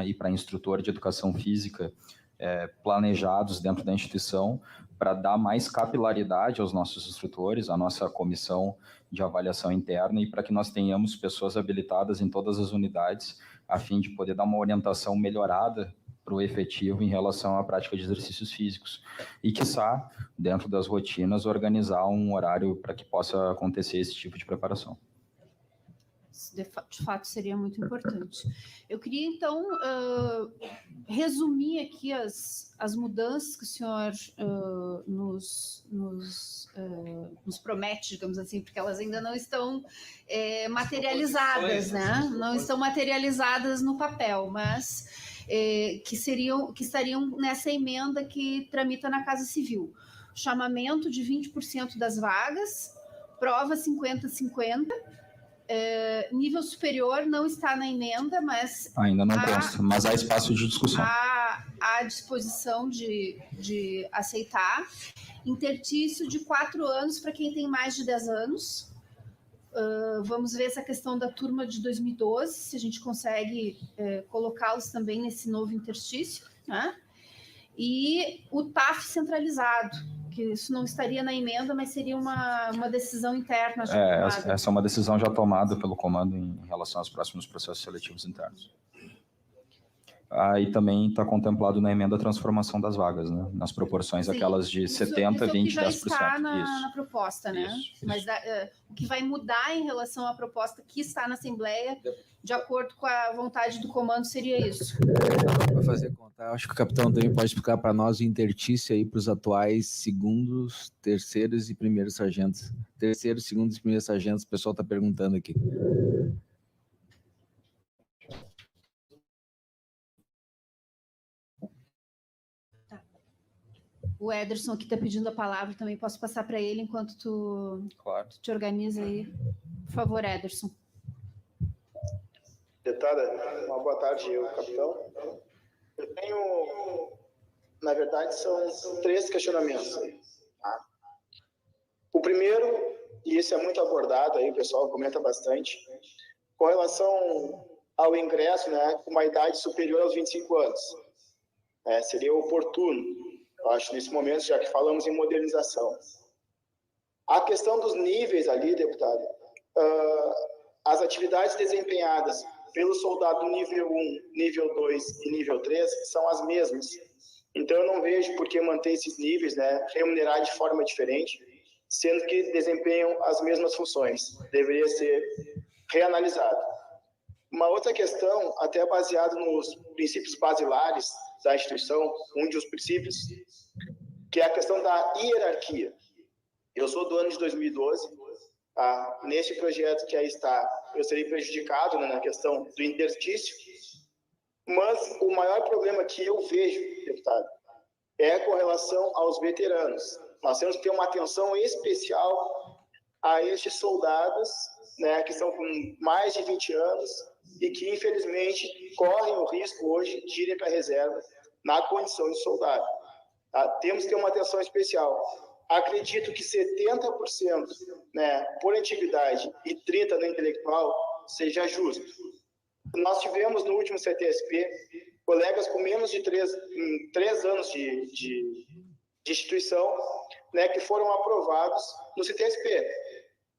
e para instrutor de educação física planejados dentro da instituição, para dar mais capilaridade aos nossos instrutores, à nossa comissão de avaliação interna, e para que nós tenhamos pessoas habilitadas em todas as unidades, a fim de poder dar uma orientação melhorada para o efetivo em relação à prática de exercícios físicos. E, quiçá, dentro das rotinas, organizar um horário para que possa acontecer esse tipo de preparação. De fato, seria muito importante. Eu queria, então, resumir aqui as mudanças que o senhor nos promete, digamos assim, porque elas ainda não estão materializadas, né? Não estão materializadas no papel, mas que estariam nessa emenda que tramita na Casa Civil. Chamamento de 20% das vagas, prova 50-50, nível superior não está na emenda, mas... Ainda não consta, mas há espaço de discussão. Há disposição de aceitar. Intertício de 4 anos para quem tem mais de 10 anos. Vamos ver essa questão da turma de 2012, se a gente consegue colocá-los também nesse novo interstício, né? E o TAF centralizado, que isso não estaria na emenda, mas seria uma decisão interna. Essa é uma decisão já tomada pelo comando em relação aos próximos processos seletivos internos. Aí também está contemplado na emenda a transformação das vagas, né? Nas proporções aquelas de 70, 20, 10%. Isso já está na proposta, né? Isso. Mas o que vai mudar em relação à proposta que está na Assembleia, de acordo com a vontade do comando, seria isso. Para fazer contar, acho que o capitão também pode explicar para nós o intertício aí para os atuais segundos, terceiros e primeiros sargentos. Terceiros, segundos e primeiros sargentos, o pessoal está perguntando aqui. O Ederson aqui está pedindo a palavra, também posso passar para ele enquanto tu te organiza aí. Por favor, Ederson. Deputada, uma boa tarde, capitão. Eu tenho, na verdade, são 3 questionamentos. Tá? O primeiro, e isso é muito abordado, aí o pessoal comenta bastante, com relação ao ingresso, né, com uma idade superior aos 25 anos. Seria oportuno, eu acho, nesse momento, já que falamos em modernização. A questão dos níveis ali, deputado, as atividades desempenhadas pelo soldado nível 1, nível 2 e nível 3 são as mesmas. Então, eu não vejo por que manter esses níveis, né, remunerar de forma diferente, sendo que desempenham as mesmas funções. Deveria ser reanalisado. Uma outra questão, até baseado nos princípios basilares da instituição, um dos princípios, que é a questão da hierarquia. Eu sou do ano de 2012, neste projeto que aí está, eu serei prejudicado, né, na questão do interstício, mas o maior problema que eu vejo, deputado, é com relação aos veteranos. Nós temos que ter uma atenção especial a estes soldados, né, que são com mais de 20 anos e que, infelizmente, correm o risco hoje de irem para a reserva na condição de soldado. Tá? Temos que ter uma atenção especial. Acredito que 70%, né, por antiguidade e 30% no intelectual seja justo. Nós tivemos no último CTSP colegas com menos de 3 anos de instituição, né, que foram aprovados no CTSP,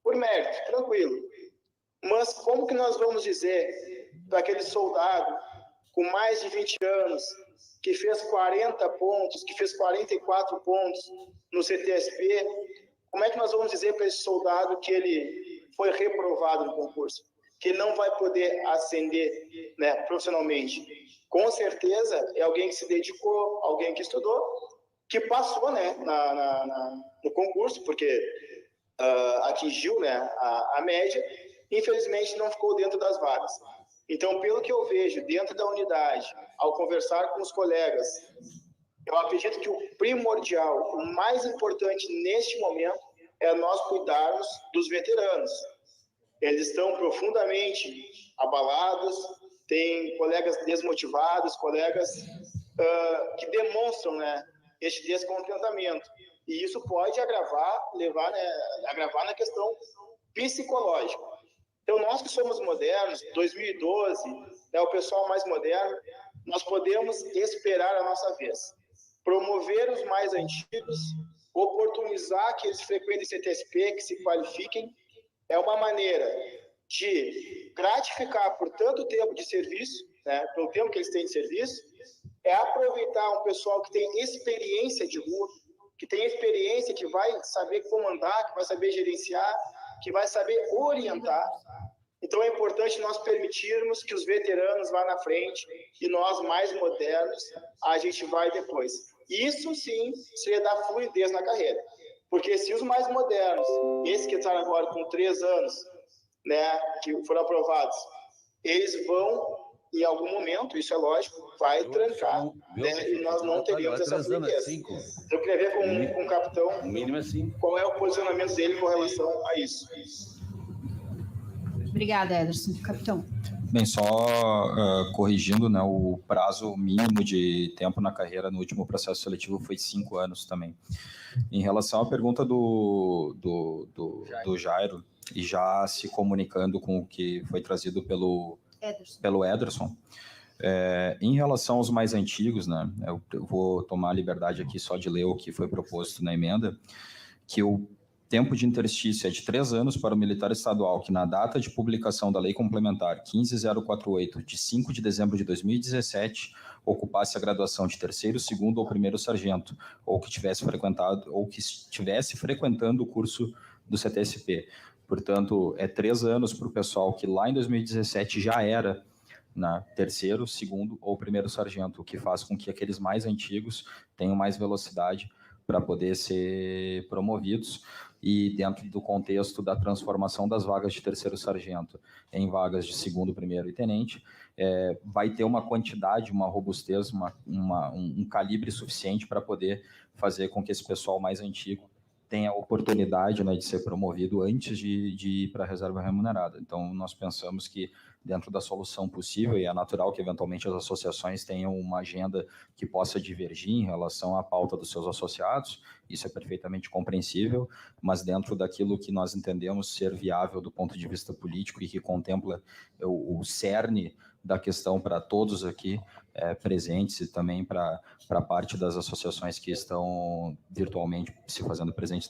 por mérito, tranquilo. Mas como que nós vamos dizer para aquele soldado com mais de 20 anos, que fez 40 pontos, que fez 44 pontos no CTSP, como é que nós vamos dizer para esse soldado que ele foi reprovado no concurso, que ele não vai poder ascender, né, profissionalmente? Com certeza é alguém que se dedicou, alguém que estudou, que passou, né, no concurso, porque atingiu, né, a média, infelizmente não ficou dentro das vagas. Então, pelo que eu vejo dentro da unidade, ao conversar com os colegas, eu acredito que o primordial, o mais importante neste momento, é nós cuidarmos dos veteranos. Eles estão profundamente abalados, tem colegas desmotivados, colegas que demonstram, né, este descontentamento. E isso pode agravar na questão psicológica. Então, nós que somos modernos, 2012, é o pessoal mais moderno, nós podemos esperar a nossa vez. Promover os mais antigos, oportunizar que eles frequentem CTSP, que se qualifiquem, é uma maneira de gratificar por tanto tempo de serviço, né, pelo tempo que eles têm de serviço, é aproveitar um pessoal que tem experiência de rua, que tem experiência, que vai saber comandar, que vai saber gerenciar, que vai saber orientar. Então é importante nós permitirmos que os veteranos vá na frente e nós, mais modernos, a gente vai depois. Isso sim seria dar fluidez na carreira. Porque se os mais modernos, esses que estão agora com 3 anos, né, que foram aprovados, eles vão, em algum momento, isso é lógico, vai trancar, né, e nós não teríamos essa fluidez. Eu queria ver com o capitão qual é o posicionamento dele com relação a isso. Obrigada, Ederson. Capitão. Bem, só corrigindo, né, o prazo mínimo de tempo na carreira no último processo seletivo foi 5 anos também. Em relação à pergunta do Jairo, e já se comunicando com o que foi trazido pelo Ederson, em relação aos mais antigos, né, eu vou tomar a liberdade aqui só de ler o que foi proposto na emenda, que o tempo de interstício é de 3 anos para o militar estadual que, na data de publicação da Lei Complementar 15048, de 5 de dezembro de 2017, ocupasse a graduação de 3º, 2º ou 1º sargento, ou que estivesse frequentando o curso do CTSP. Portanto, é 3 anos para o pessoal que lá em 2017 já era na 3º, 2º ou 1º sargento, o que faz com que aqueles mais antigos tenham mais velocidade para poder ser promovidos, e dentro do contexto da transformação das vagas de 3º sargento em vagas de 2º, 1º e tenente, vai ter uma quantidade, uma robustez, um calibre suficiente para poder fazer com que esse pessoal mais antigo tenha a oportunidade, né, de ser promovido antes de ir para a reserva remunerada. Então, nós pensamos que dentro da solução possível, e é natural que eventualmente as associações tenham uma agenda que possa divergir em relação à pauta dos seus associados, isso é perfeitamente compreensível, mas dentro daquilo que nós entendemos ser viável do ponto de vista político e que contempla o cerne da questão para todos aqui presentes e também para parte das associações que estão virtualmente se fazendo presentes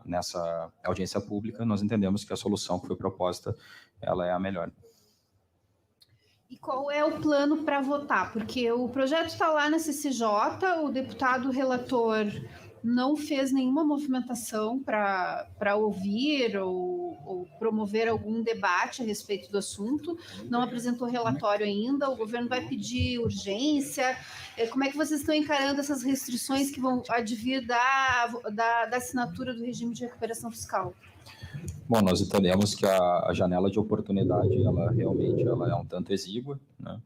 nessa audiência pública, nós entendemos que a solução que foi proposta ela é a melhor. E qual é o plano para votar? Porque o projeto está lá na CCJ, o deputado relator não fez nenhuma movimentação para ouvir ou promover algum debate a respeito do assunto, não apresentou relatório ainda, o governo vai pedir urgência. Como é que vocês estão encarando essas restrições que vão advir da assinatura do regime de recuperação fiscal? Bom, nós entendemos que a janela de oportunidade, ela realmente ela é um tanto exígua, né?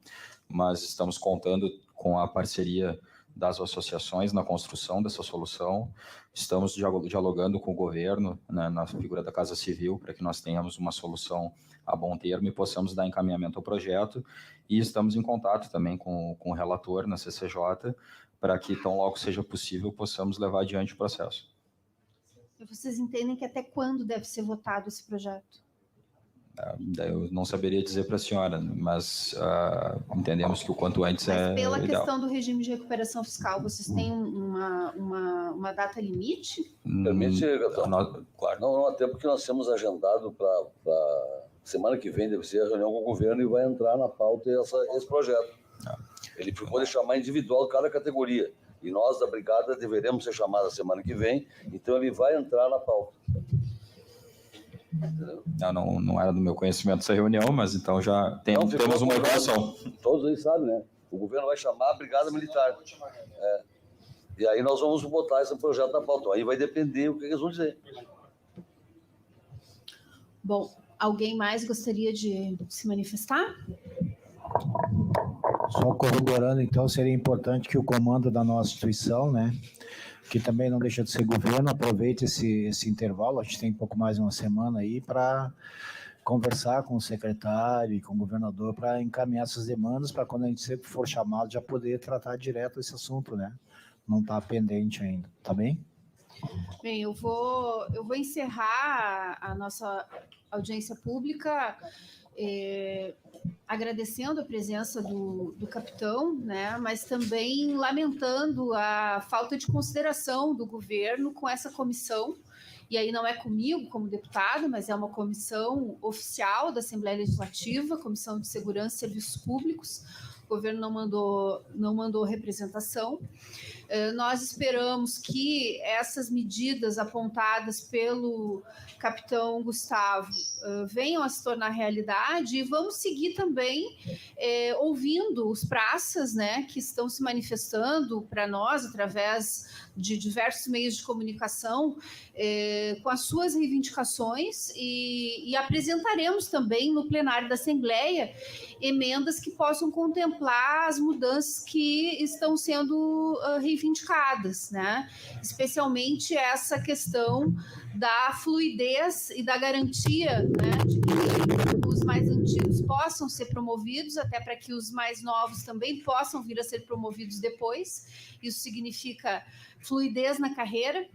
Mas estamos contando com a parceria das associações na construção dessa solução, estamos dialogando com o governo, né, na figura da Casa Civil, para que nós tenhamos uma solução a bom termo e possamos dar encaminhamento ao projeto, e estamos em contato também com o relator na CCJ, para que, tão logo seja possível, possamos levar adiante o processo. Vocês entendem que até quando deve ser votado esse projeto? Eu não saberia dizer para a senhora, mas entendemos que o quanto antes mas pela ideal. questão do regime de recuperação fiscal, vocês têm uma data limite? Permite, claro. Não, até porque nós temos agendado para semana que vem, deve ser a reunião com o governo e vai entrar na pauta esse projeto. Ele pode chamar individual cada categoria. E nós da Brigada deveremos ser chamados semana que vem, então ele vai entrar na pauta. Não era do meu conhecimento essa reunião, mas então já temos uma evolução. Todos eles sabem, né? O governo vai chamar a Brigada Militar. E aí nós vamos botar esse projeto na pauta. Aí vai depender o que eles vão dizer. Bom, alguém mais gostaria de se manifestar? Só corroborando, então, seria importante que o comando da nossa instituição, né, que também não deixa de ser governo, aproveite esse intervalo, a gente tem um pouco mais de uma semana aí para conversar com o secretário e com o governador para encaminhar essas demandas, para quando a gente sempre for chamado já poder tratar direto esse assunto, né? Não está pendente ainda, tá bem? Bem, eu vou encerrar a nossa audiência pública agradecendo a presença do capitão, né, mas também lamentando a falta de consideração do governo com essa comissão, e aí não é comigo como deputada, mas é uma comissão oficial da Assembleia Legislativa, Comissão de Segurança e Serviços Públicos. O governo não mandou representação. Nós esperamos que essas medidas apontadas pelo capitão Gustavo venham a se tornar realidade, e vamos seguir também ouvindo os praças, né, que estão se manifestando para nós através de diversos meios de comunicação com as suas reivindicações, e apresentaremos também no plenário da Assembleia emendas que possam contemplar as mudanças que estão sendo reivindicadas, né? Especialmente essa questão da fluidez e da garantia, né, de que os mais antigos possam ser promovidos, até para que os mais novos também possam vir a ser promovidos depois. Isso significa fluidez na carreira.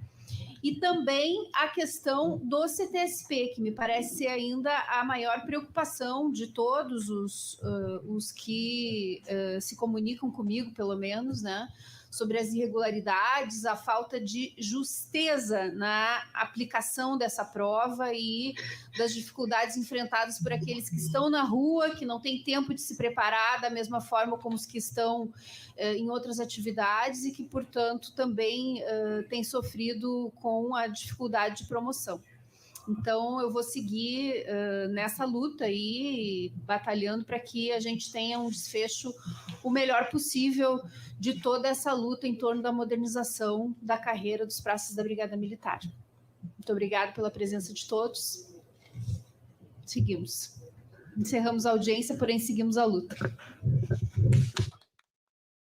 E também a questão do CTSP, que me parece ser ainda a maior preocupação de todos os que se comunicam comigo, pelo menos, né, sobre as irregularidades, a falta de justeza na aplicação dessa prova e das dificuldades enfrentadas por aqueles que estão na rua, que não têm tempo de se preparar da mesma forma como os que estão em outras atividades e que, portanto, também têm sofrido com a dificuldade de promoção. Então, eu vou seguir nessa luta aí, batalhando para que a gente tenha um desfecho o melhor possível de toda essa luta em torno da modernização da carreira dos praças da Brigada Militar. Muito obrigada pela presença de todos. Seguimos. Encerramos a audiência, porém seguimos a luta.